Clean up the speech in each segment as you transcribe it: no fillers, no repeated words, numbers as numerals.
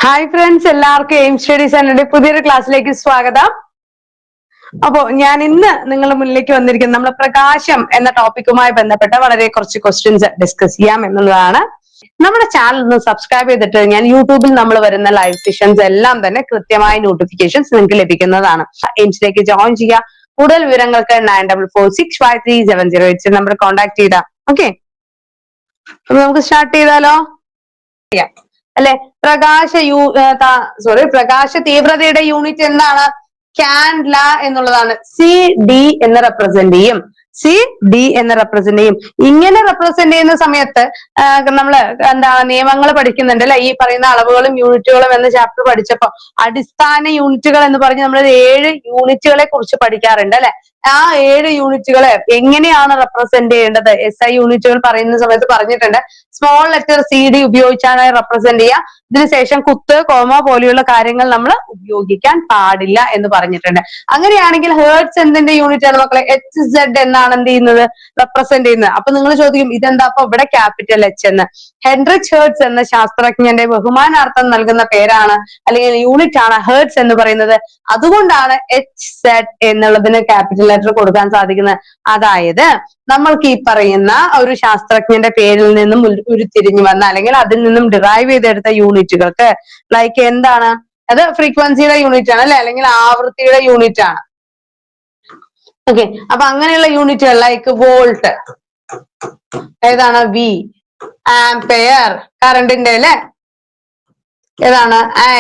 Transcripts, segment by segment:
Hi friends, എല്ലാവർക്കും aim study സെന്ററിന്റെ പുതിയൊരു ക്ലാസ്സിലേക്ക് സ്വാഗതം. അപ്പോ ഞാൻ ഇന്ന് നിങ്ങളുടെ മുന്നിലേക്ക് വന്നിരിക്കുന്നത് നമ്മുടെ പ്രകാശം എന്ന ടോപ്പിക്കുമായി ബന്ധപ്പെട്ട വളരെ കുറച്ച് ക്വസ്റ്റ്യൻസ് ഡിസ്കസ് ചെയ്യാം എന്നുള്ളതാണ്. നമ്മുടെ ചാനൽ ഒന്ന് സബ്സ്ക്രൈബ് ചെയ്തിട്ട് ഞാൻ യൂട്യൂബിൽ നമ്മൾ വരുന്ന ലൈവ് സെഷൻസ് എല്ലാം തന്നെ കൃത്യമായ നോട്ടിഫിക്കേഷൻസ് നിങ്ങൾക്ക് ലഭിക്കുന്നതാണ്. എയിംസിലേക്ക് ജോയിൻ ചെയ്യുക. കൂടുതൽ വിവരങ്ങൾക്ക് 9446537087 നമ്പർ കോൺടാക്ട് ചെയ്താൽ ഓക്കെ. അപ്പൊ നമുക്ക് സ്റ്റാർട്ട് ചെയ്താലോ? അല്ലെ, പ്രകാശ തീവ്രതയുടെ യൂണിറ്റ് എന്താണ്? കാൻഡ്ല എന്നുള്ളതാണ്. CD എന്ന് റെപ്രസെന്റ് ചെയ്യും. CD എന്ന് റെപ്രസെന്റ് ചെയ്യും. ഇങ്ങനെ റെപ്രസെന്റ് ചെയ്യുന്ന സമയത്ത് നമ്മള് നിയമങ്ങൾ പഠിക്കുന്നുണ്ട് അല്ലെ. ഈ പറയുന്ന അളവുകളും യൂണിറ്റുകളും എന്ന ചാപ്റ്റർ പഠിച്ചപ്പോ അടിസ്ഥാന യൂണിറ്റുകൾ എന്ന് പറഞ്ഞ് നമ്മൾ 7 യൂണിറ്റുകളെ കുറിച്ച് പഠിക്കാറുണ്ട് അല്ലെ. ആ 7 യൂണിറ്റുകളെ എങ്ങനെയാണ് റെപ്രസെന്റ് ചെയ്യേണ്ടത്? SI യൂണിറ്റുകൾ പറയുന്ന സമയത്ത് പറഞ്ഞിട്ടുണ്ട്. സ്മോൾ ലെറ്റർ CD ഉപയോഗിച്ചാണ് റെപ്രസെന്റ് ചെയ്യുക. ഇതിനുശേഷം കുത്ത്, കോമ പോലെയുള്ള കാര്യങ്ങൾ നമ്മൾ ഉപയോഗിക്കാൻ പാടില്ല എന്ന് പറഞ്ഞിട്ടുണ്ട്. അങ്ങനെയാണെങ്കിൽ ഹേർട്സ് എന്തിന്റെ യൂണിറ്റ് ആണ് മക്കളെ? HZ എന്നാണ് എന്ത് ചെയ്യുന്നത്? റെപ്രസെന്റ് ചെയ്യുന്നത്. അപ്പൊ നിങ്ങൾ ചോദിക്കും, ഇതെന്താ അപ്പൊ ഇവിടെ ക്യാപിറ്റൽ H എന്ന്? ഹെൻറിച്ച് ഹേർട്സ് എന്ന ശാസ്ത്രജ്ഞന്റെ ബഹുമാനാർത്ഥം നൽകുന്ന പേരാണ് അല്ലെങ്കിൽ യൂണിറ്റ് ആണ് ഹേർട്സ് എന്ന് പറയുന്നത്. അതുകൊണ്ടാണ് HZ എന്നുള്ളതിന് ക്യാപിറ്റൽ ലെറ്റർ കൊടുക്കാൻ സാധിക്കുന്നത്. അതായത് നമ്മൾക്ക് ഈ പറയുന്ന ഒരു ശാസ്ത്രജ്ഞന്റെ പേരിൽ നിന്നും ഉരുത്തിരിഞ്ഞു വന്ന അല്ലെങ്കിൽ അതിൽ നിന്നും ഡിറൈവ് ചെയ്തെടുത്ത യൂണിറ്റുകൾക്ക് ലൈക്ക് എന്താണ്? അത് ഫ്രീക്വൻസിയുടെ യൂണിറ്റ് ആണ് അല്ലെ, അല്ലെങ്കിൽ ആവൃത്തിയുടെ യൂണിറ്റ് ആണ്. ഓക്കെ, അപ്പൊ അങ്ങനെയുള്ള യൂണിറ്റുകൾ ലൈക്ക് വോൾട്ട് ഏതാണ്? V. ആംപെയർ കറണ്ടിന്റെ അല്ലെ, ഏതാണ്? I.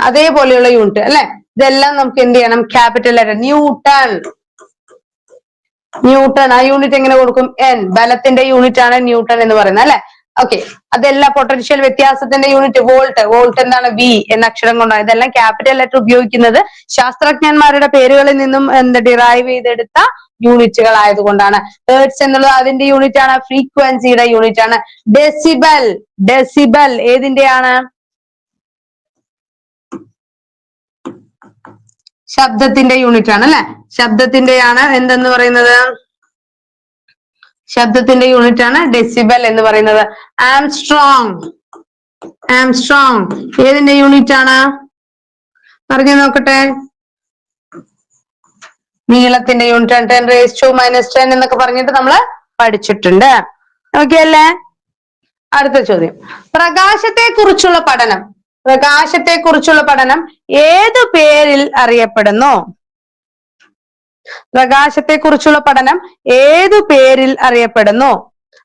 അതേപോലെയുള്ള യൂണിറ്റ് അല്ലെ. ഇതെല്ലാം നമുക്ക് എന്ത് ചെയ്യണം? Capital letter. ന്യൂട്ടൺ ആ യൂണിറ്റ് എങ്ങനെ കൊടുക്കും? N. ബലത്തിന്റെ യൂണിറ്റ് ആണ് ന്യൂട്ടൺ എന്ന് പറയുന്നത് അല്ലെ. ഓക്കെ, അതെല്ലാം പൊട്ടൻഷ്യൽ വ്യത്യാസത്തിന്റെ യൂണിറ്റ് വോൾട്ട് എന്താണ്? V എന്ന അക്ഷരം കൊണ്ടാണ്. ഇതെല്ലാം ക്യാപിറ്റൽ ലെറ്റർ ഉപയോഗിക്കുന്നത് ശാസ്ത്രജ്ഞന്മാരുടെ പേരുകളിൽ നിന്നും ഡിറൈവ് ചെയ്തെടുത്ത യൂണിറ്റുകൾ ആയതുകൊണ്ടാണ്. ഹേർട്സ് എന്നുള്ളത് അതിന്റെ യൂണിറ്റ് ആണ്, ഫ്രീക്വൻസിയുടെ യൂണിറ്റ് ആണ്. ഡെസിബൽ ഏതിന്റെയാണ്? ശബ്ദത്തിന്റെ യൂണിറ്റ് ആണ് അല്ലെ. ശബ്ദത്തിന്റെയാണ് എന്തെന്ന് പറയുന്നത്? ശബ്ദത്തിന്റെ യൂണിറ്റ് ആണ് ഡെസിബൽ എന്ന് പറയുന്നത്. ആംസ്ട്രോങ് ഏതിന്റെ യൂണിറ്റ് ആണ്? പറഞ്ഞു നോക്കട്ടെ. നീളത്തിന്റെ യൂണിറ്റ് ആണ്. 10⁻⁻10 എന്നൊക്കെ പറഞ്ഞിട്ട് നമ്മള് പഠിച്ചിട്ടുണ്ട്. ഓക്കെ അല്ലേ? അടുത്ത ചോദ്യം, പ്രകാശത്തെ കുറിച്ചുള്ള പഠനം ഏതു പേരിൽ അറിയപ്പെടുന്നു? പ്രകാശത്തെക്കുറിച്ചുള്ള പഠനം ഏതു പേരിൽ അറിയപ്പെടുന്നു?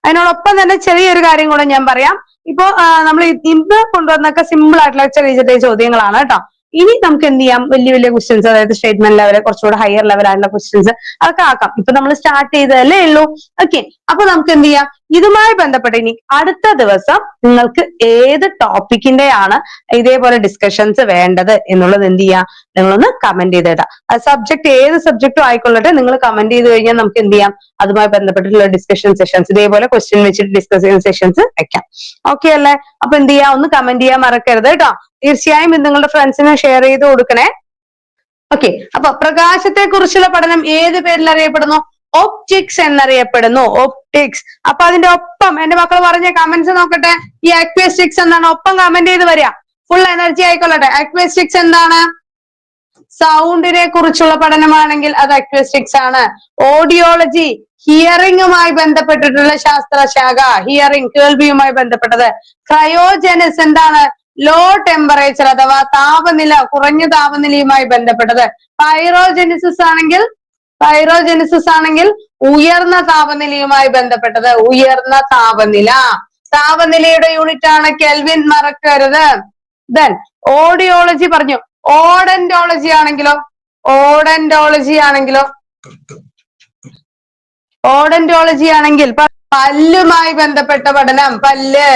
അതിനോടൊപ്പം തന്നെ ചെറിയൊരു കാര്യം കൂടെ ഞാൻ പറയാം. ഇപ്പോ നമ്മൾ ഇന്ന് കൊണ്ടുവന്നൊക്കെ സിമ്പിൾ ആയിട്ടുള്ള ചെറിയ ചെറിയ ചോദ്യങ്ങളാണ് കേട്ടോ. ഇനി നമുക്ക് എന്ത് ചെയ്യാം? വലിയ ക്വസ്റ്റ്യൻസ്, അതായത് സ്റ്റേറ്റ്മെന്റ് ലെവൽ, കുറച്ചുകൂടെ ഹയർ ലെവൽ ആയിട്ടുള്ള ക്വസ്റ്റ്യൻസ് അതൊക്കെ ആക്കാം. ഇപ്പൊ നമ്മൾ സ്റ്റാർട്ട് ചെയ്തതല്ലേ ഉള്ളൂ. ഓക്കെ, അപ്പൊ നമുക്ക് എന്ത് ചെയ്യാം? ഇതുമായി ബന്ധപ്പെട്ട് ഇനി അടുത്ത ദിവസം നിങ്ങൾക്ക് ഏത് ടോപ്പിക്കിന്റെയാണ് ഇതേപോലെ ഡിസ്കഷൻസ് വേണ്ടത് എന്നുള്ളത് എന്ത് ചെയ്യാം? നിങ്ങളൊന്ന് കമന്റ് ചെയ്തിടാം. സബ്ജക്ട് ഏത് സബ്ജക്റ്റും ആയിക്കൊള്ളട്ടെ, നിങ്ങൾ കമന്റ് ചെയ്ത് കഴിഞ്ഞാൽ നമുക്ക് എന്ത് ചെയ്യാം? അതുമായി ബന്ധപ്പെട്ടിട്ടുള്ള ഡിസ്കഷൻ സെഷൻസ്, ഇതേപോലെ ക്വസ്റ്റ്യൻ വെച്ചിട്ട് ഡിസ്കസ് ചെയ്യുന്ന സെഷൻസ് വെക്കാം. ഓക്കെ അല്ലേ? അപ്പൊ എന്ത് ചെയ്യാം? ഒന്ന് കമന്റ് ചെയ്യാൻ മറക്കരുത് കേട്ടോ. തീർച്ചയായും ഇത് നിങ്ങളുടെ ഫ്രണ്ട്സിന് ഷെയർ ചെയ്ത് കൊടുക്കണേ. ഓക്കെ, അപ്പൊ പ്രകാശത്തെ കുറിച്ചുള്ള പഠനം ഏത് പേരിൽ അറിയപ്പെടുന്നു? ഒപ്റ്റിക്സ് എന്നറിയപ്പെടുന്നു. ഒപ്റ്റിക്സ്. അപ്പൊ അതിന്റെ ഒപ്പം എന്റെ മക്കൾ പറഞ്ഞ കമന്റ്സ് നോക്കട്ടെ. ഈ അക്വേസ്റ്റിക്സ് എന്താണ്? ഒപ്പം കമന്റ് ചെയ്ത് വരിക. ഫുൾ എനർജി ആയിക്കൊള്ളട്ടെ. അക്വേസ്റ്റിക്സ് എന്താണ്? സൗണ്ടിനെ കുറിച്ചുള്ള പഠനമാണെങ്കിൽ അത് അക്വേസ്റ്റിക്സ് ആണ്. ഓഡിയോളജി ഹിയറിംഗുമായി ബന്ധപ്പെട്ടിട്ടുള്ള ശാസ്ത്രശാഖ. ഹിയറിംഗ് കേൾവിയുമായി ബന്ധപ്പെട്ടത്. ക്രയോജനസ് എന്താണ്? ലോ ടെമ്പറേച്ചർ അഥവാ താപനില, കുറഞ്ഞ താപനിലയുമായി ബന്ധപ്പെട്ടത്. പൈറോജെനിസിസ് ആണെങ്കിൽ ഉയർന്ന താപനിലയുമായി ബന്ധപ്പെട്ടത്. ഉയർന്ന താപനിലയുടെ യൂണിറ്റ് ആണ് കെൽവിൻ, മറക്കരുത്. ദെൻ ഓഡിയോളജി പറഞ്ഞു. ഓഡന്റോളജി ആണെങ്കിൽ പല്ലുമായി ബന്ധപ്പെട്ട പഠനം. പല്ല്.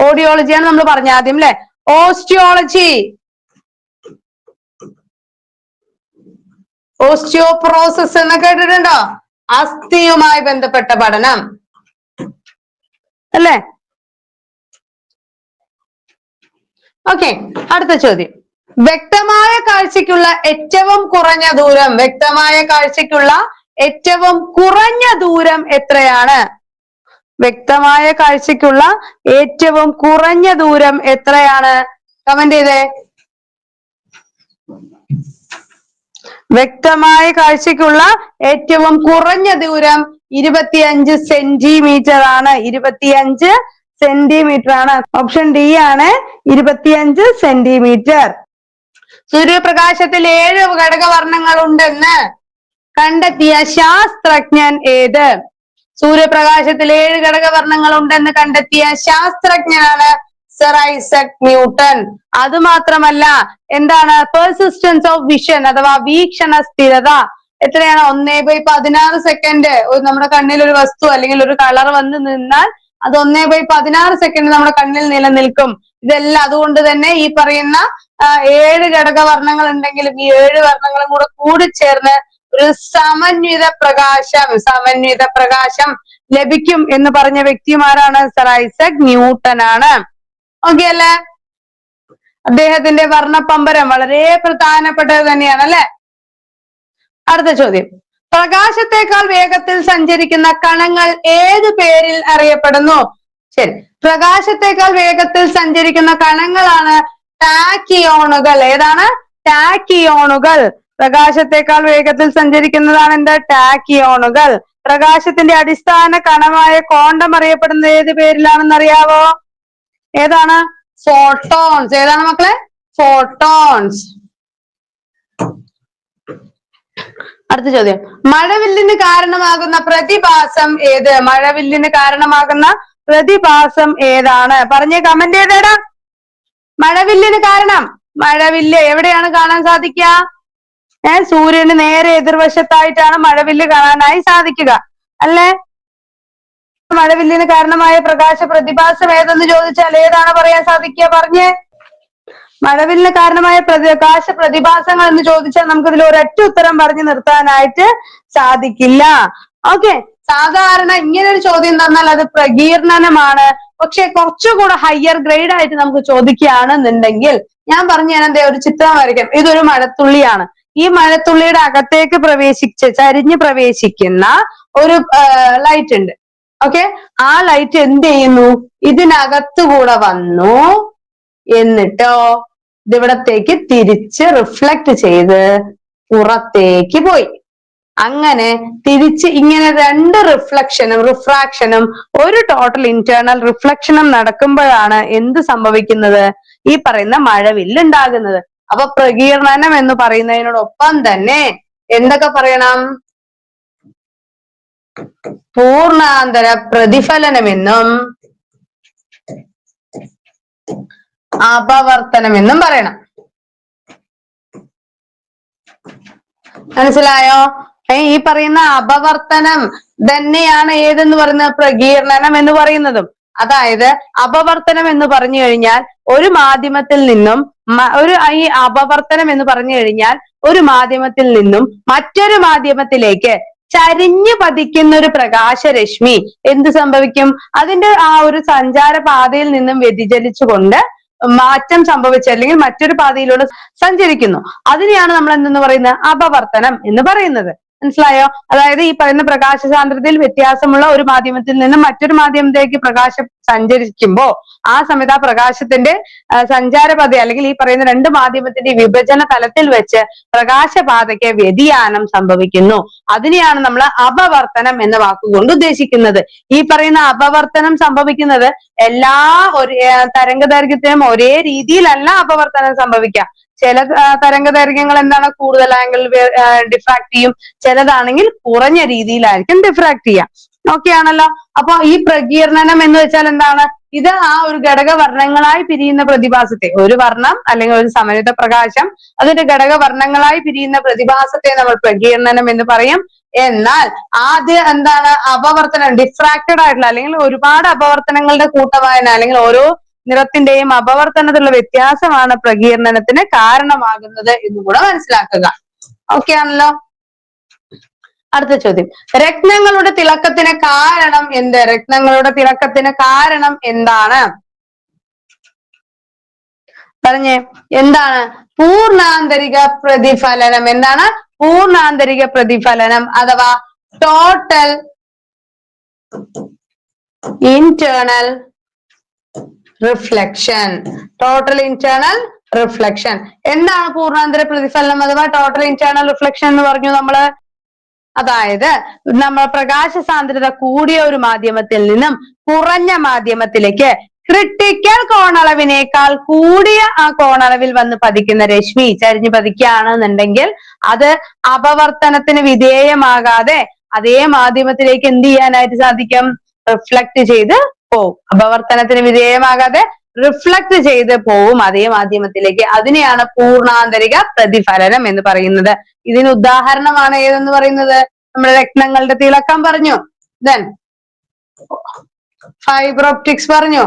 ഓഡിയോളജിയാണ് നമ്മൾ പറഞ്ഞ ആദ്യം അല്ലെ. ഓസ്റ്റിയോപ്രോസസ് എന്ന് കേട്ടിട്ടുണ്ടോ? അസ്ഥിയുമായി ബന്ധപ്പെട്ട പഠനം അല്ലെ. ഓക്കെ, അടുത്ത ചോദ്യം, വ്യക്തമായ കാഴ്ചയ്ക്കുള്ള ഏറ്റവും കുറഞ്ഞ ദൂരം എത്രയാണ്? വ്യക്തമായ കാഴ്ചയ്ക്കുള്ള ഏറ്റവും കുറഞ്ഞ ദൂരം എത്രയാണ്? കമന്റ് ചെയ്തേ. വ്യക്തമായ കാഴ്ചയ്ക്കുള്ള ഏറ്റവും കുറഞ്ഞ ദൂരം 25 സെന്റിമീറ്റർ ആണ്. 25 സെന്റിമീറ്റർ ആണ്. ഓപ്ഷൻ ഡി ആണ് 25 സെന്റിമീറ്റർ. സൂര്യപ്രകാശത്തിൽ 7 ഘടകവർണ്ണങ്ങൾ ഉണ്ടെന്ന് കണ്ടെത്തിയ ശാസ്ത്രജ്ഞൻ ഏത്? സൂര്യപ്രകാശത്തിൽ 7 ഘടകവർണ്ണങ്ങൾ ഉണ്ടെന്ന് കണ്ടെത്തിയ ശാസ്ത്രജ്ഞനാണ് സർ ഐസക് ന്യൂട്ടൺ. അത് മാത്രമല്ല, എന്താണ് പെർസിസ്റ്റൻസ് ഓഫ് വിഷൻ അഥവാ വീക്ഷണ സ്ഥിരത എത്രയാണ്? 1/16 സെക്കൻഡ്. നമ്മുടെ കണ്ണിൽ ഒരു വസ്തു അല്ലെങ്കിൽ ഒരു കളർ വന്ന് നിന്നാൽ അത് 1/16 സെക്കൻഡ് നമ്മുടെ കണ്ണിൽ നിലനിൽക്കും. ഇതെല്ലാം അതുകൊണ്ട് തന്നെ ഈ പറയുന്ന 7 ഘടകവർണ്ണങ്ങൾ ഉണ്ടെങ്കിലും ഈ 7 വർണ്ണങ്ങളും കൂടെ കൂടിച്ചേർന്ന് ഒരു സമന്വിത പ്രകാശം ലഭിക്കും എന്ന് പറഞ്ഞ വ്യക്തിമാരാണ് സർ ഐസക് ന്യൂട്ടൺ ആണ്. ഓക്കെ അല്ലേ? അദ്ദേഹത്തിന്റെ വർണ്ണപ്പമ്പരം വളരെ പ്രധാനപ്പെട്ടത് തന്നെയാണ് അല്ലെ? അടുത്ത ചോദ്യം, പ്രകാശത്തെക്കാൾ വേഗത്തിൽ സഞ്ചരിക്കുന്ന കണങ്ങൾ ഏത് പേരിൽ അറിയപ്പെടുന്നു? ശരി, പ്രകാശത്തെക്കാൾ വേഗത്തിൽ സഞ്ചരിക്കുന്ന കണങ്ങളാണ് ടാക്കിയോണുകൾ. ഏതാണ്? ടാക്കിയോണുകൾ. പ്രകാശത്തെക്കാൾ വേഗത്തിൽ സഞ്ചരിക്കുന്നതാണ് എന്ത്? ടാക്കിയോണുകൾ. പ്രകാശത്തിന്റെ അടിസ്ഥാന കണമായ ക്വാണ്ടം അറിയപ്പെടുന്നത് ഏത് പേരിലാണെന്ന് അറിയാവോ? ഏതാണ്? ഫോട്ടോൺസ്. ഏതാണ് മക്കളെ? ഫോട്ടോൺസ്. അടുത്ത ചോദ്യം, മഴവില്ലിന് കാരണമാകുന്ന പ്രതിഭാസം ഏത്? മഴവില്ലിന് കാരണമാകുന്ന പ്രതിഭാസം ഏതാണ്? പറഞ്ഞേ, കമന്റ് ചെയ്തേടാ. മഴവില്ലിന് കാരണം. മഴവില്ല് എവിടെയാണ് കാണാൻ സാധിക്കുക? സൂര്യന് നേരെ എതിർവശത്തായിട്ടാണ് മഴവില്ല് കാണാനായി സാധിക്കുക അല്ലേ? മഴവില്ലിന് കാരണമായ പ്രകാശ പ്രതിഭാസം ഏതെന്ന് ചോദിച്ചാൽ ഏതാണ് പറയാൻ സാധിക്കുക? പറഞ്ഞേ. മഴവില്ലിന് കാരണമായ പ്രകാശ പ്രതിഭാസങ്ങൾ എന്ന് ചോദിച്ചാൽ നമുക്കിതിൽ ഒരൊറ്റ ഉത്തരം പറഞ്ഞു നിർത്താനായിട്ട് സാധിക്കില്ല. ഓക്കെ, സാധാരണ ഇങ്ങനെ ഒരു ചോദ്യം തന്നാൽ അത് പ്രകീർണനമാണ്. പക്ഷെ കുറച്ചുകൂടെ ഹയർ ഗ്രേഡ് ആയിട്ട് നമുക്ക് ചോദിക്കുകയാണെന്നുണ്ടെങ്കിൽ ഞാൻ പറഞ്ഞു തരാൻ ഒരു ചിത്രം വരയ്ക്കാം. ഇതൊരു മഴത്തുള്ളിയാണ്. ഈ മഴത്തുള്ളിയുടെ അകത്തേക്ക് ചരിഞ്ഞ് പ്രവേശിക്കുന്ന ഒരു ലൈറ്റ് ഉണ്ട്. ഓക്കെ, ആ ലൈറ്റ് എന്ത് ചെയ്യുന്നു? ഇതിനകത്തുകൂടെ വന്നു, എന്നിട്ടോ ഇതിവിടത്തേക്ക് തിരിച്ച് റിഫ്ലക്ട് ചെയ്ത് പുറത്തേക്ക് പോയി. അങ്ങനെ തിരിച്ച് ഇങ്ങനെ 2 റിഫ്രാക്ഷനും ഒരു ടോട്ടൽ ഇന്റേണൽ റിഫ്ലക്ഷനും നടക്കുമ്പോഴാണ് എന്ത് സംഭവിക്കുന്നത്? ഈ പറയുന്ന മഴവില്ല് ഉണ്ടാകുന്നത്. അപ്പൊ പ്രകീർണനം എന്ന് പറയുന്നതിനോടൊപ്പം തന്നെ എന്തൊക്കെ പറയണം? പൂർണ്ണാന്തര പ്രതിഫലനമെന്നും അപവർത്തനമെന്നും പറയണം. മനസ്സിലായോ? ഈ പറയുന്ന അപവർത്തനം തന്നെയാണ് ഏതെന്ന് പറയുന്നത്? പ്രകീർണനം എന്ന് പറയുന്നതും. അതായത് അപവർത്തനം എന്ന് പറഞ്ഞു കഴിഞ്ഞാൽ ഒരു മാധ്യമത്തിൽ നിന്നും ഈ അപവർത്തനം എന്ന് പറഞ്ഞു കഴിഞ്ഞാൽ ഒരു മാധ്യമത്തിൽ നിന്നും മറ്റൊരു മാധ്യമത്തിലേക്ക് ചരിഞ്ഞു പതിക്കുന്ന ഒരു പ്രകാശരശ്മി എന്ത് സംഭവിക്കും? അതിന്റെ ആ ഒരു സഞ്ചാര പാതയിൽ നിന്നും വ്യതിചലിച്ചുകൊണ്ട് മാറ്റം സംഭവിച്ച അല്ലെങ്കിൽ മറ്റൊരു പാതയിലൂടെ സഞ്ചരിക്കുന്നു. അതിനെയാണ് നമ്മൾ എന്തെന്ന് പറയുന്നത്? അപവർത്തനം എന്ന് പറയുന്നത്. മനസ്സിലായോ? അതായത് ഈ പറയുന്ന പ്രകാശ സാന്ദ്രതയിൽ വ്യത്യാസമുള്ള ഒരു മാധ്യമത്തിൽ നിന്ന് മറ്റൊരു മാധ്യമത്തിലേക്ക് പ്രകാശം സഞ്ചരിക്കുമ്പോ ആ സമയത്ത് ആ പ്രകാശത്തിന്റെ സഞ്ചാരപാത അല്ലെങ്കിൽ ഈ പറയുന്ന 2 മാധ്യമത്തിന്റെ വിഭജന തലത്തിൽ വെച്ച് പ്രകാശപാതയ്ക്ക് വ്യതിയാനം സംഭവിക്കുന്നു. അതിനെയാണ് നമ്മൾ അപവർത്തനം എന്ന വാക്കുകൊണ്ട് ഉദ്ദേശിക്കുന്നത്. ഈ പറയുന്ന അപവർത്തനം സംഭവിക്കുന്നത് എല്ലാ തരംഗദൈർഘ്യത്തിനും ഒരേ രീതിയിലല്ല അപവർത്തനം സംഭവിക്കുക. ചില തരംഗദൈർഘ്യങ്ങൾ എന്താണ്? കൂടുതൽ ആംഗിൾ ഡിഫ്രാക്ട് ചെയ്യും. ചിലതാണെങ്കിൽ കുറഞ്ഞ രീതിയിലായിരിക്കും ഡിഫ്രാക്ട് ചെയ്യുക. ഓക്കെ ആണല്ലോ? അപ്പൊ ഈ പ്രകീർണനം എന്ന് വെച്ചാൽ എന്താണ്? ഇത് ആ ഒരു ഘടകവർണ്ണങ്ങളായി പിരിയുന്ന പ്രതിഭാസത്തെ, ഒരു വർണ്ണം അല്ലെങ്കിൽ ഒരു സമന്വിത പ്രകാശം അതിന്റെ ഘടകവർണ്ണങ്ങളായി പിരിയുന്ന പ്രതിഭാസത്തെ നമ്മൾ പ്രകീർണനം എന്ന് പറയും. എന്നാൽ ആദ്യം എന്താണ്? അപവർത്തനം, ഡിഫ്രാക്റ്റഡ് ആയിട്ടുള്ള അല്ലെങ്കിൽ ഒരുപാട് അപവർത്തനങ്ങളുടെ കൂട്ടമായ അല്ലെങ്കിൽ ഓരോ നിറത്തിന്റെയും അപവർത്തനത്തിലുള്ള വ്യത്യാസമാണ് പ്രകീർണനത്തിന് കാരണമാകുന്നത് എന്നും കൂടെ മനസ്സിലാക്കുക. ഓക്കെ ആണല്ലോ? അടുത്ത ചോദ്യം, രത്നങ്ങളുടെ തിളക്കത്തിന് കാരണം എന്ത്? രത്നങ്ങളുടെ തിളക്കത്തിന് കാരണം എന്താണ്? പറഞ്ഞേ, എന്താണ്? പൂർണ്ണാന്തരിക പ്രതിഫലനം. എന്താണ്? പൂർണ്ണാന്തരിക പ്രതിഫലനം അഥവാ total internal reflection. Total internal reflection. എന്താണ് പൂർണ്ണാന്തര പ്രതിഫലനം അഥവാ ടോട്ടൽ ഇന്റേണൽ റിഫ്ലക്ഷൻ എന്ന് പറഞ്ഞു നമ്മള്? അതായത് നമ്മൾ പ്രകാശ സാന്ദ്രത കൂടിയ ഒരു മാധ്യമത്തിൽ നിന്നും കുറഞ്ഞ മാധ്യമത്തിലേക്ക് ക്രിട്ടിക്കൽ കോണളവിനേക്കാൾ കൂടിയ ആ കോണളവിൽ വന്ന് പതിക്കുന്ന രശ്മി ചരിഞ്ഞു പതിക്കുകയാണെന്നുണ്ടെങ്കിൽ അത് അപവർത്തനത്തിന് വിധേയമാകാതെ അതേ മാധ്യമത്തിലേക്ക് എന്ത് ചെയ്യാനായിട്ട് സാധിക്കും? റിഫ്ലക്ട് ചെയ്ത് പോവും. അപവർത്തനത്തിന് വിധേയമാകാതെ റിഫ്ലക്ട് ചെയ്ത് പോവും അതേ മാധ്യമത്തിലേക്ക്. അതിനെയാണ് പൂർണ്ണാന്തരിക പ്രതിഫലനം എന്ന് പറയുന്നത്. ഇതിന് ഉദാഹരണമാണ് ഏതെന്ന് പറയുന്നത്? നമ്മുടെ രത്നങ്ങളുടെ തിളക്കം പറഞ്ഞു, ദെൻ ഫൈബർ ഒപ്റ്റിക്സ് പറഞ്ഞു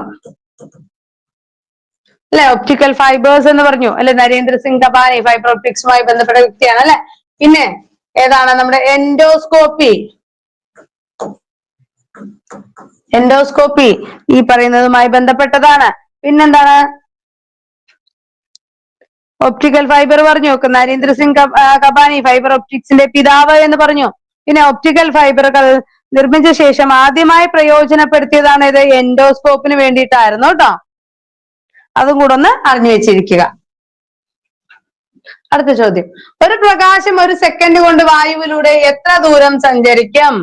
അല്ലെ, ഒപ്റ്റിക്കൽ ഫൈബേഴ്സ് എന്ന് പറഞ്ഞു അല്ലെ. നരേന്ദ്ര സിംഗ് കപാനി ഫൈബർ ഒപ്റ്റിക്സുമായി ബന്ധപ്പെട്ട വ്യക്തിയാണ് അല്ലെ. പിന്നെ ഏതാണ്? നമ്മുടെ എൻഡോസ്കോപ്പി. എൻഡോസ്കോപ്പി ഈ പറയുന്നതുമായി ബന്ധപ്പെട്ടതാണ്. പിന്നെന്താണ്? ഒപ്റ്റിക്കൽ ഫൈബർ പറഞ്ഞു, നരേന്ദ്ര സിംഗ് കപാനി ഫൈബർ ഒപ്റ്റിക്സിന്റെ പിതാവ് എന്ന് പറഞ്ഞു. പിന്നെ ഒപ്റ്റിക്കൽ ഫൈബറുകൾ നിർമ്മിച്ച ശേഷം ആദ്യമായി പ്രയോജനപ്പെടുത്തിയതാണ് ഇത് എൻഡോസ്കോപ്പിന് വേണ്ടിയിട്ടായിരുന്നു കേട്ടോ. അതും കൂടെ ഒന്ന് അറിഞ്ഞു വെച്ചിരിക്കുക. അടുത്ത ചോദ്യം, ഒരു പ്രകാശം ഒരു സെക്കൻഡ് കൊണ്ട് വായുവിലൂടെ എത്ര ദൂരം സഞ്ചരിക്കും?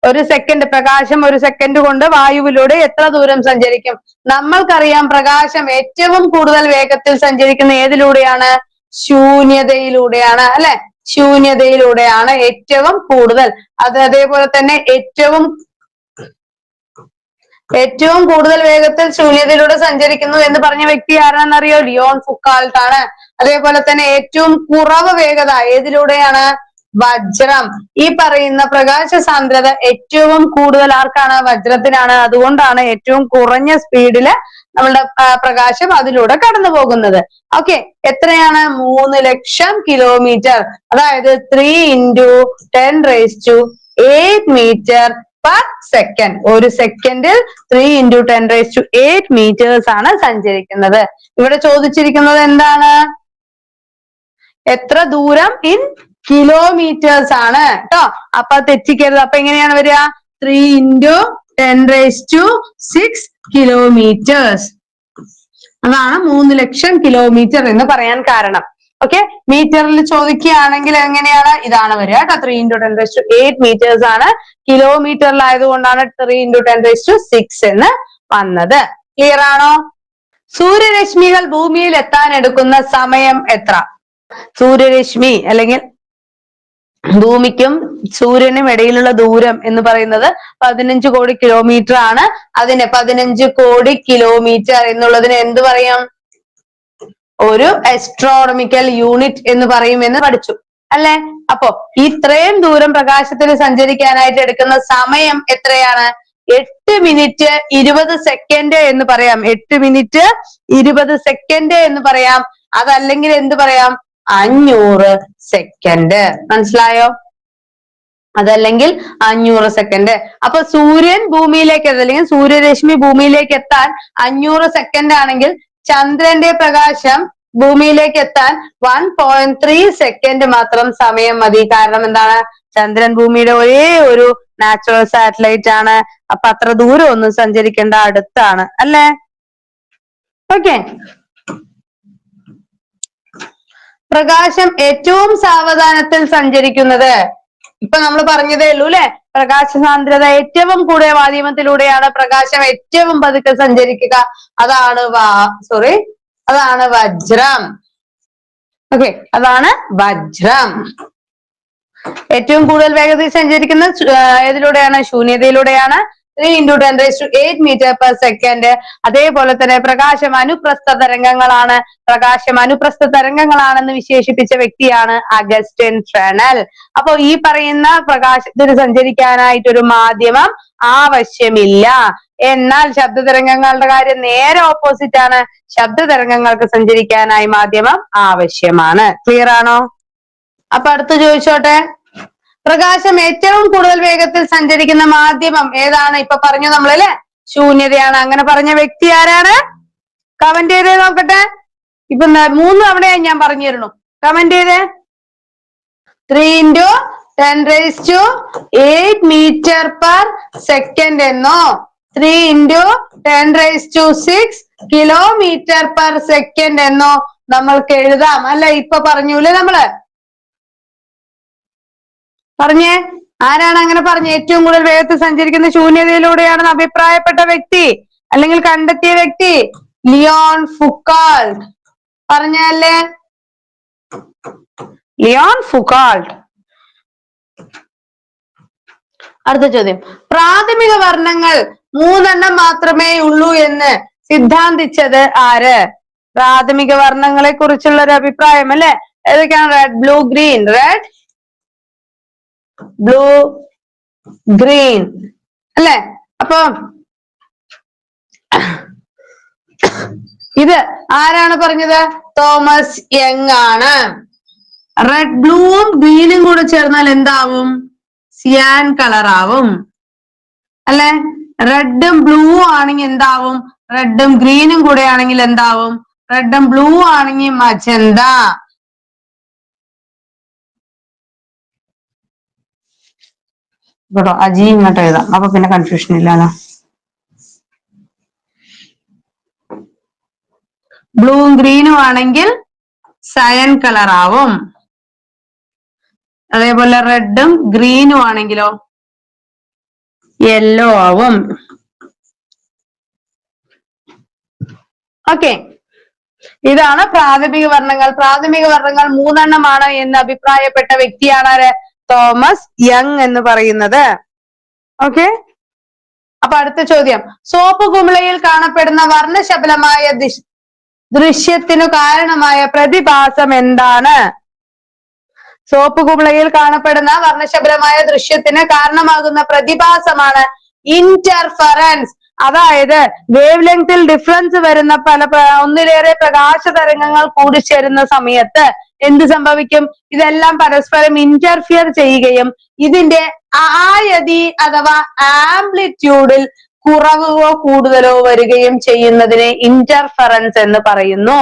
ഒരു സെക്കൻഡ് പ്രകാശം ഒരു സെക്കൻഡ് കൊണ്ട് വായുവിലൂടെ എത്ര ദൂരം സഞ്ചരിക്കും? നമ്മൾക്കറിയാം പ്രകാശം ഏറ്റവും കൂടുതൽ വേഗത്തിൽ സഞ്ചരിക്കുന്ന ഏതിലൂടെയാണ്? ശൂന്യതയിലൂടെയാണ് അല്ലെ. ശൂന്യതയിലൂടെയാണ് ഏറ്റവും കൂടുതൽ. അതേപോലെ തന്നെ ഏറ്റവും കൂടുതൽ വേഗത്തിൽ ശൂന്യതയിലൂടെ സഞ്ചരിക്കുന്നു എന്ന് പറഞ്ഞ വ്യക്തി ആരാണെന്നറിയോ? ലിയോൺ ഫുക്കാൾട്ട് ആണ്. അതേപോലെ തന്നെ ഏറ്റവും കുറവ് വേഗത ഏതിലൂടെയാണ്? വജ്രം. ഈ പറയുന്ന പ്രകാശ സാന്ദ്രത ഏറ്റവും കൂടുതൽ ആർക്കാണ്? വജ്രത്തിനാണ്. അതുകൊണ്ടാണ് ഏറ്റവും കുറഞ്ഞ സ്പീഡില് നമ്മളുടെ പ്രകാശം അതിലൂടെ കടന്നു പോകുന്നത്. ഓക്കെ, എത്രയാണ്? 3 ലക്ഷം കിലോമീറ്റർ. അതായത് 3 × 10⁸ മീറ്റർ പെർ സെക്കൻഡ്. ഒരു സെക്കൻഡിൽ 3 × 10⁸ മീറ്റേഴ്സ് ആണ് സഞ്ചരിക്കുന്നത്. ഇവിടെ ചോദിച്ചിരിക്കുന്നത് എന്താണ്? എത്ര ദൂരം ഇൻ കിലോമീറ്റേഴ്സ് ആണ് കേട്ടോ. അപ്പൊ തെറ്റിക്കരുത്. അപ്പൊ എങ്ങനെയാണ് വരിക? 3 × 10⁶ കിലോമീറ്റേഴ്സ്. അതാണ് 3 ലക്ഷം കിലോമീറ്റർ എന്ന് പറയാൻ കാരണം. ഓക്കെ, മീറ്ററിൽ ചോദിക്കുകയാണെങ്കിൽ എങ്ങനെയാണ്? ഇതാണ് വരിക കേട്ടോ. 3 × 10⁸ മീറ്റേഴ്സ് ആണ്. കിലോമീറ്ററിലായതുകൊണ്ടാണ് 3 × 10⁶ എന്ന് വന്നത്. ക്ലിയർ ആണോ? സൂര്യരശ്മികൾ ഭൂമിയിൽ എത്താൻ എടുക്കുന്ന സമയം എത്ര? സൂര്യരശ്മി അല്ലെങ്കിൽ ഭൂമിക്കും സൂര്യനും ഇടയിലുള്ള ദൂരം എന്ന് പറയുന്നത് 15 കോടി കിലോമീറ്റർ ആണ്. അതിന് 15 കോടി കിലോമീറ്റർ എന്നുള്ളതിന് എന്ത് പറയാം? ഒരു ആസ്ട്രോണമിക്കൽ യൂണിറ്റ് എന്ന് പറയുമെന്ന് പഠിച്ചു അല്ലെ. അപ്പൊ ഇത്രയും ദൂരം പ്രകാശത്തിന് സഞ്ചരിക്കാനായിട്ട് എടുക്കുന്ന സമയം എത്രയാണ്? 8 മിനിറ്റ് 20 സെക്കൻഡ് എന്ന് പറയാം. 8 മിനിറ്റ് 20 സെക്കൻഡ് എന്ന് പറയാം. അതല്ലെങ്കിൽ എന്ത് പറയാം? 500 സെക്കൻഡ്. മനസ്സിലായോ? അതല്ലെങ്കിൽ 500 സെക്കൻഡ്. അപ്പൊ സൂര്യൻ ഭൂമിയിലേക്ക് അല്ലെങ്കിൽ സൂര്യരശ്മി ഭൂമിയിലേക്ക് എത്താൻ 500 സെക്കൻഡ് ആണെങ്കിൽ ചന്ദ്രന്റെ പ്രകാശം ഭൂമിയിലേക്ക് എത്താൻ 1.3 സെക്കൻഡ് മാത്രം സമയം മതി. കാരണം എന്താണ്? ചന്ദ്രൻ ഭൂമിയുടെ ഒരേ ഒരു നാച്ചുറൽ സാറ്റലൈറ്റ് ആണ്. അപ്പൊ അത്ര ദൂരം ഒന്നും സഞ്ചരിക്കേണ്ട, അടുത്താണ് അല്ലേ. ഓക്കെ, പ്രകാശം ഏറ്റവും സാവധാനത്തിൽ സഞ്ചരിക്കുന്നത് ഇപ്പൊ നമ്മൾ പറഞ്ഞതേ ഉള്ളൂ അല്ലെ. പ്രകാശ സാന്ദ്രത ഏറ്റവും കൂടിയ മാധ്യമത്തിലൂടെയാണ് പ്രകാശം ഏറ്റവും പതുക്കെ സഞ്ചരിക്കുക. അതാണ് അതാണ് വജ്രം. ഓക്കെ, അതാണ് വജ്രം. ഏറ്റവും കൂടുതൽ വേഗതയിൽ സഞ്ചരിക്കുന്ന ഏതിലൂടെയാണ്? ശൂന്യതയിലൂടെയാണ്. 3 × 10⁸ മീറ്റർ പെർ സെക്കൻഡ്. അതേപോലെ തന്നെ പ്രകാശം അനുപ്രസ്ഥ തരംഗങ്ങളാണ്. പ്രകാശം അനുപ്രസ്ഥ തരംഗങ്ങളാണെന്ന് വിശേഷിപ്പിച്ച വ്യക്തിയാണ് അഗസ്റ്റിൻ ഫ്രെനൽ. അപ്പൊ ഈ പറയുന്ന പ്രകാശത്തിന് സഞ്ചരിക്കാനായിട്ടൊരു മാധ്യമം ആവശ്യമില്ല. എന്നാൽ ശബ്ദതരംഗങ്ങളുടെ കാര്യം നേരെ ഓപ്പോസിറ്റ് ആണ്. ശബ്ദതരംഗങ്ങൾക്ക് സഞ്ചരിക്കാനായി മാധ്യമം ആവശ്യമാണ്. ക്ലിയർ ആണോ? അപ്പൊ അടുത്ത് ചോദിച്ചോട്ടെ, പ്രകാശം ഏറ്റവും കൂടുതൽ വേഗത്തിൽ സഞ്ചരിക്കുന്ന മാധ്യമം ഏതാണ്? ഇപ്പൊ പറഞ്ഞു നമ്മളല്ലേ, ശൂന്യതയാണ്. അങ്ങനെ പറഞ്ഞ വ്യക്തി ആരാണ്? കമന്റ് ചെയ്തേ നോക്കട്ടെ. ഇപ്പൊ 3 തവണയായി ഞാൻ പറഞ്ഞു തരണു. കമന്റ് ചെയ്തേ. 3 × 10⁸ മീറ്റർ പെർ സെക്കൻഡ് എന്നോ 3 into 10⁻⁶ km/s എന്നോ നമ്മൾക്ക് എഴുതാം അല്ലെ? ഇപ്പൊ പറഞ്ഞൂല്ലേ നമ്മള്? പറഞ്ഞേ, ആരാണ് അങ്ങനെ പറഞ്ഞ ഏറ്റവും കൂടുതൽ വേഗത്തിൽ സഞ്ചരിക്കുന്ന ശൂന്യതയിലൂടെയാണെന്ന് അഭിപ്രായപ്പെട്ട വ്യക്തി അല്ലെങ്കിൽ കണ്ടെത്തിയ വ്യക്തി? Leon Foucault. പറഞ്ഞല്ലേ? Leon Foucault. അടുത്ത ചോദ്യം, പ്രാഥമിക വർണ്ണങ്ങൾ 3 മാത്രമേ ഉള്ളൂ എന്ന് സിദ്ധാന്തിച്ചത് ആര്? പ്രാഥമിക വർണ്ണങ്ങളെ കുറിച്ചുള്ള ഒരു അഭിപ്രായം അല്ലെ? ഏതൊക്കെയാണ്? Red, blue, green. Red, blue, green അല്ലെ? അപ്പൊ ഇത് ആരാണ് പറഞ്ഞത്? തോമസ് യങ് ആണ്. റെഡ്, ബ്ലൂവും ഗ്രീനും കൂടെ ചേർന്നാൽ എന്താവും? സിയാൻ കളർ ആവും അല്ലെ? റെഡും ബ്ലൂവും ആണെങ്കിൽ എന്താവും? റെഡും ഗ്രീനും കൂടെ ആണെങ്കിൽ എന്താവും? റെഡും ബ്ലൂ ആണെങ്കിൽ മജന്ത. കേട്ടോ, അജി ഇങ്ങോട്ട് എഴുതാം, അപ്പൊ പിന്നെ കൺഫ്യൂഷൻ ഇല്ലല്ലോ. ബ്ലൂവും ഗ്രീനും ആണെങ്കിൽ സയൻ കളർ ആവും. അതേപോലെ റെഡും ഗ്രീനും ആണെങ്കിലോ യെല്ലോ ആവും. ഓക്കെ, ഇതാണ് പ്രാഥമിക വർണ്ണങ്ങൾ. പ്രാഥമിക വർണ്ണങ്ങൾ 3 എന്ന് അഭിപ്രായപ്പെട്ട വ്യക്തിയാണ് ആര്? തോമസ് യങ് എന്ന് പറയുന്നത്. ഓക്കെ, അപ്പൊ അടുത്ത ചോദ്യം, സോപ്പ് കുമിളയിൽ കാണപ്പെടുന്ന വർണ്ണശബളമായ ദൃശ്യത്തിനു കാരണമായ പ്രതിഭാസം എന്താണ്? സോപ്പ് കുമിളയിൽ കാണപ്പെടുന്ന വർണ്ണശബളമായ ദൃശ്യത്തിന് കാരണമാകുന്ന പ്രതിഭാസമാണ് ഇന്റർഫറൻസ്. അതായത് വേവ് ലെങ്തിൽ ഡിഫറൻസ് വരുന്ന ഒന്നിലേറെ പ്രകാശ തരംഗങ്ങൾ കൂടിച്ചേരുന്ന സമയത്ത് എന്ത് സംഭവിക്കും? ഇതെല്ലാം പരസ്പരം ഇന്റർഫിയർ ചെയ്യുകയും ഇതിന്റെ ആയതി അഥവാ ആംപ്ലിറ്റ്യൂഡിൽ കുറവോ കൂടുതലോ വരികയും ചെയ്യുന്നതിനെ ഇന്റർഫറൻസ് എന്ന് പറയുന്നു.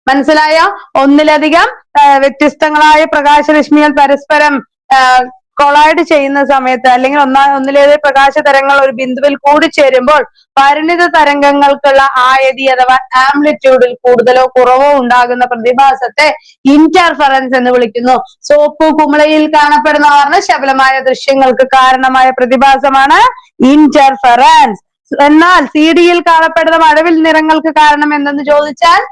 മനസ്സിലായോ? ഒന്നിലധികം വ്യത്യസ്തങ്ങളായ പ്രകാശരശ്മികൾ പരസ്പരം കൊളൈഡ് ചെയ്യുന്ന സമയത്ത് അല്ലെങ്കിൽ ഒന്നിലേറെ പ്രകാശ തരംഗങ്ങൾ ഒരു ബിന്ദുവിൽ കൂടിച്ചേരുമ്പോൾ പരിണിത തരംഗങ്ങൾക്കുള്ള ആയതി അഥവാ ആംപ്ലിറ്റ്യൂഡിൽ കൂടുതലോ കുറവോ ഉണ്ടാകുന്ന പ്രതിഭാസത്തെ ഇന്റർഫറൻസ് എന്ന് വിളിക്കുന്നു. സോപ്പ് കുമിളയിൽ കാണപ്പെടുന്ന വർണ്ണശബളമായ ദൃശ്യങ്ങൾക്ക് കാരണമായ പ്രതിഭാസമാണ് ഇന്റർഫറൻസ്. എന്നാൽ CD-യിൽ കാണപ്പെടുന്ന മഴവിൽ നിറങ്ങൾക്ക് കാരണം എന്തെന്ന് ചോദിച്ചാൽ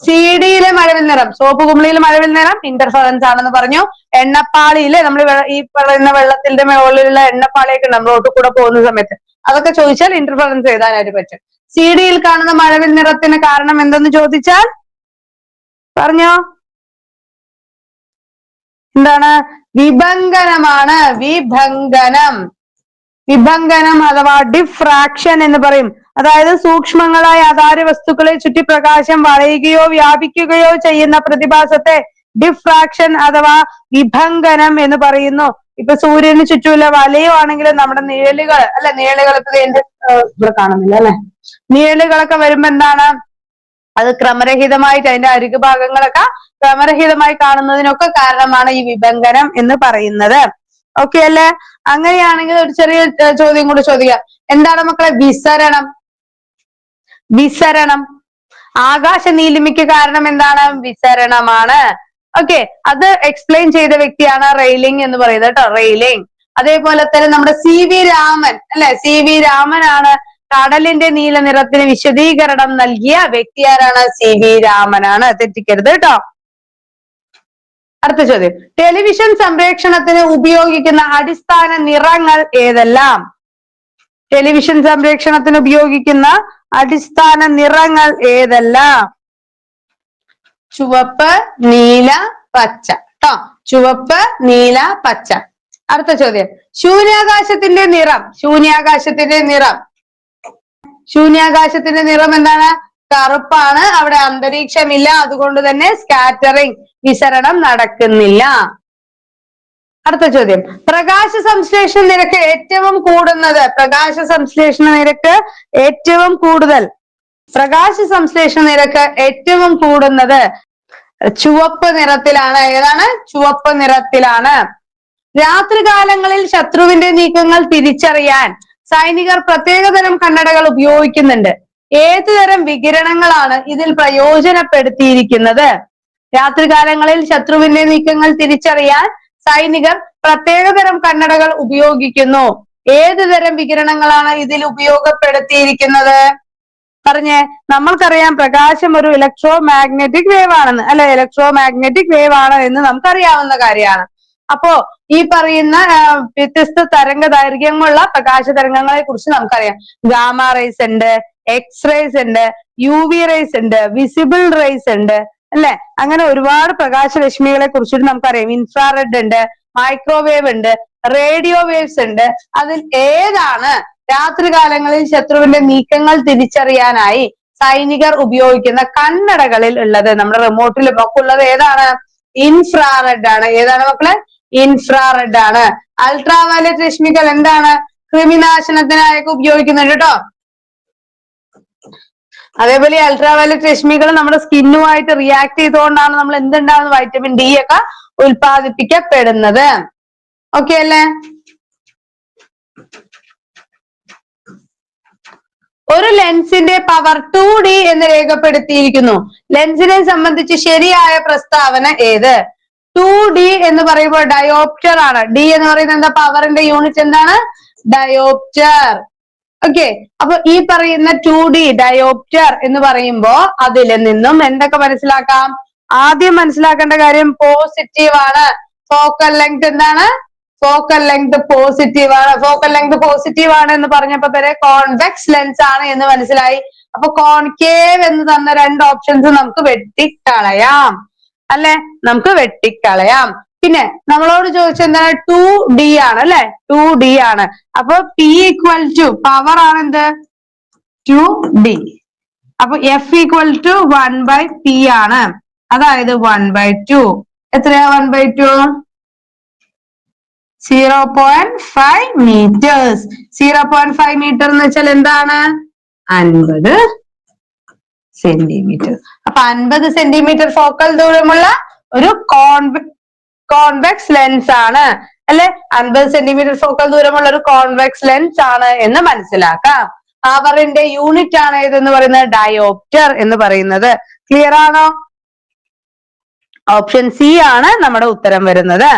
CD-യിലെ മഴവിൽ നിറം, സോപ്പ് കുമിളയിൽ മഴവിൽ നിറം ഇന്റർഫറൻസ് ആണെന്ന് പറഞ്ഞു. എണ്ണപ്പാളിയിലെ നമ്മൾ ഈ പറയുന്ന വെള്ളത്തിന്റെ മുകളിലുള്ള എണ്ണപ്പാളിയൊക്കെ നമ്മൾ റോട്ടിൽ കൂടെ പോകുന്ന സമയത്ത് അതൊക്കെ ചോദിച്ചാൽ ഇന്റർഫറൻസ് എഴുതാനായിട്ട് പറ്റും. CD-യിൽ കാണുന്ന മഴവിൽ നിറത്തിന് കാരണം എന്തെന്ന് ചോദിച്ചാൽ പറഞ്ഞോ? എന്താണ്? വിഭങ്കനമാണ്. വിഭങ്കനം അഥവാ ഡിഫ്രാക്ഷൻ എന്ന് പറയും. അതായത് സൂക്ഷ്മങ്ങളായ അതാര്യ വസ്തുക്കളെ ചുറ്റി പ്രകാശം വളയുകയോ വ്യാപിക്കുകയോ ചെയ്യുന്ന പ്രതിഭാസത്തെ ഡിഫ്രാക്ഷൻ അഥവാ വിഭങ്കനം എന്ന് പറയുന്നു. ഇപ്പൊ സൂര്യന് ചുറ്റുമുള്ള വലയുവാണെങ്കിലും നമ്മുടെ നിഴലുകൾ അല്ലെ, നിഴലുകൾ ഇവിടെ കാണുന്നില്ല അല്ലെ, നിഴലുകളൊക്കെ വരുമ്പോ എന്താണ്? അത് ക്രമരഹിതമായിട്ട് അതിന്റെ അരികു ഭാഗങ്ങളൊക്കെ ക്രമരഹിതമായി കാണുന്നതിനൊക്കെ കാരണമാണ് ഈ വിഭങ്കനം എന്ന് പറയുന്നത്. ഓക്കെ അല്ലെ? അങ്ങനെയാണെങ്കിൽ ഒരു ചെറിയ ചോദ്യം കൂടെ ചോദിക്കാം. എന്താണ് മക്കളെ വിസരണം? വിസരണം, ആകാശ നീലിമയ്ക്ക് കാരണം എന്താണ്? വിസരണമാണ്. ഓക്കെ, അത് എക്സ്പ്ലെയിൻ ചെയ്ത വ്യക്തിയാണ് റെയിലിംഗ് എന്ന് പറയുന്നത് കേട്ടോ, റെയിലിംഗ്. അതേപോലെ തന്നെ നമ്മുടെ CV രാമൻ അല്ലെ, CV രാമനാണ് കടലിന്റെ നീല നിറത്തിന് വിശദീകരണം നൽകിയ വ്യക്തി. ആരാണ്? CV രാമനാണ്, തെറ്റിക്കരുത് കേട്ടോ. അടുത്ത ചോദ്യം, ടെലിവിഷൻ സംപ്രേക്ഷണത്തിന് ഉപയോഗിക്കുന്ന അടിസ്ഥാന നിറങ്ങൾ ഏതെല്ലാം? ടെലിവിഷൻ സംപ്രേക്ഷണത്തിന് ഉപയോഗിക്കുന്ന അടിസ്ഥാന നിറങ്ങൾ ഏതെല്ലാം? ചുവപ്പ്, നീല, പച്ച ട്ടോ. ചുവപ്പ്, നീല, പച്ച. അടുത്ത ചോദ്യം, ശൂന്യാകാശത്തിന്റെ നിറം. ശൂന്യാകാശത്തിന്റെ നിറം എന്താണ്? കറുപ്പാണ്. അവിടെ അന്തരീക്ഷമില്ല, അതുകൊണ്ട് തന്നെ സ്കാറ്ററിംഗ്, വിസരണം നടക്കുന്നില്ല. അടുത്ത ചോദ്യം, പ്രകാശ സംശ്ലേഷണ നിരക്ക് ഏറ്റവും കൂടുന്നത്. പ്രകാശ സംശ്ലേഷണ നിരക്ക് ഏറ്റവും കൂടുന്നത് ചുവപ്പ് നിറത്തിലാണ്. ഏതാണ്? ചുവപ്പ് നിറത്തിലാണ്. രാത്രികാലങ്ങളിൽ ശത്രുവിന്റെ നീക്കങ്ങൾ തിരിച്ചറിയാൻ സൈനികർ പ്രത്യേകതരം കണ്ണടകൾ ഉപയോഗിക്കുന്നുണ്ട്. ഏതു തരം വികിരണങ്ങളാണ് ഇതിൽ പ്രയോജനപ്പെടുത്തിയിരിക്കുന്നത്? രാത്രികാലങ്ങളിൽ ശത്രുവിന്റെ നീക്കങ്ങൾ തിരിച്ചറിയാൻ സൈനികർ പ്രത്യേകതരം കണ്ണടകൾ ഉപയോഗിക്കുന്നു. ഏതു തരം വികിരണങ്ങളാണ് ഇതിൽ ഉപയോഗപ്പെടുത്തിയിരിക്കുന്നത്? പറഞ്ഞേ. നമ്മൾക്കറിയാം പ്രകാശം ഒരു ഇലക്ട്രോ മാഗ്നറ്റിക് വേവ് ആണെന്ന്, അല്ലെ? ഇലക്ട്രോ മാഗ്നറ്റിക് വേവ് ആണ് എന്ന് നമുക്കറിയാവുന്ന കാര്യമാണ്. അപ്പോ ഈ പറയുന്ന വ്യത്യസ്ത തരംഗ ദൈർഘ്യമുള്ള പ്രകാശ തരംഗങ്ങളെ കുറിച്ച് നമുക്കറിയാം. ഗാമ റേസ് ഉണ്ട്, എക്സ് ഉണ്ട്, UV റേസ് ഉണ്ട്, വിസിബിൾ റേസ് ഉണ്ട്, അല്ലെ? അങ്ങനെ ഒരുപാട് പ്രകാശരശ്മികളെ കുറിച്ചിട്ട് നമുക്കറിയാം. ഇൻഫ്രാറെഡ് ഉണ്ട്, മൈക്രോവേവ് ഉണ്ട്, റേഡിയോ വേവ്സ് ഉണ്ട്. അതിൽ ഏതാണ് രാത്രികാലങ്ങളിൽ ശത്രുവിന്റെ നീക്കങ്ങൾ തിരിച്ചറിയാനായി സൈനികർ ഉപയോഗിക്കുന്ന കണ്ണടകളിൽ ഉള്ളത്? നമ്മുടെ റിമോട്ടിൽ ഒക്കെ ഉള്ളത് ഏതാണ്? ഇൻഫ്രാറെഡ് ആണ്. ഏതാണ് മക്കളെ? ഇൻഫ്രാറെഡ് ആണ്. അൾട്രാ വയലറ്റ് രശ്മികൾ എന്താണ്? കൃമിനാശനത്തിനായൊക്കെ ഉപയോഗിക്കുന്നുണ്ട് കേട്ടോ. അതേപോലെ അൾട്രാ വയലറ്റ് രശ്മികൾ നമ്മുടെ സ്കിന്നുമായിട്ട് റിയാക്ട് ചെയ്തുകൊണ്ടാണ് നമ്മൾ എന്തുണ്ടാവുന്നത്? വൈറ്റമിൻ ഡി ഒക്കെ ഉൽപ്പാദിപ്പിക്കപ്പെടുന്നത്. ഓക്കെ അല്ലേ? ഒരു ലെൻസിന്റെ പവർ 2D എന്ന് രേഖപ്പെടുത്തിയിരിക്കുന്നു. ലെൻസിനെ സംബന്ധിച്ച് ശരിയായ പ്രസ്താവന ഏത്? 2D എന്ന് പറയുമ്പോൾ ഡയോപ്റ്റർ ആണ്. ഡി എന്ന് പറയുന്നത് എന്താ? പവറിന്റെ യൂണിറ്റ് എന്താണ്? ഡയോപ്റ്റർ. ഓക്കെ. അപ്പൊ ഈ പറയുന്ന 2D ഡയോപ്റ്റർ എന്ന് പറയുമ്പോ അതിൽ നിന്നും എന്തൊക്കെ മനസ്സിലാക്കാം? ആദ്യം മനസ്സിലാക്കേണ്ട കാര്യം പോസിറ്റീവ് ആണ്. ഫോക്കൽ ലെങ്ത് എന്താണ്? ഫോക്കൽ ലെങ്ത് പോസിറ്റീവ് ആണ്. ഫോക്കൽ ലെങ്ത് പോസിറ്റീവ് ആണ് എന്ന് പറഞ്ഞപ്പോ തന്നെ കോൺവെക്സ് ലെൻസ് ആണ് എന്ന് മനസ്സിലായി. അപ്പൊ കോൺകേവ് എന്ന് തന്ന രണ്ട് ഓപ്ഷൻസ് നമുക്ക് വെട്ടിക്കളയാം, അല്ലെ? നമുക്ക് വെട്ടിക്കളയാം. പിന്നെ നമ്മളോട് ചോദിച്ചെന്താണ്? 2D ആണ്, അല്ലെ? 2D ആണ്. അപ്പൊ P ഈക്വൽ ടു പവർ ആണ് എന്ത്? 2D. അപ്പൊ F ഈക്വൽ ടു 1/P ആണ്. അതായത് 1/2. എത്രയാ 1/2? 0.5 meters. 0.5 മീറ്റർ എന്ന് വെച്ചാൽ എന്താണ്? 50 സെന്റിമീറ്റർ. അപ്പൊ 50 സെന്റിമീറ്റർ ഫോക്കൽ ദൂരമുള്ള ഒരു കോൺവെക്സ് ലെൻസ് ആണ്, അല്ലെ? 50 സെന്റിമീറ്റർ ഫോക്കൽ ദൂരമുള്ള ഒരു കോൺവെക്സ് ലെൻസ് ആണ് എന്ന് മനസ്സിലാക്കാം. പവറിന്റെ യൂണിറ്റ് ആണ് ഏതെന്ന് പറയുന്നത്? ഡയോപ്റ്റർ എന്ന് പറയുന്നത്. ക്ലിയർ ആണോ? ഓപ്ഷൻ സി ആണ് നമ്മുടെ ഉത്തരം വരുന്നത്.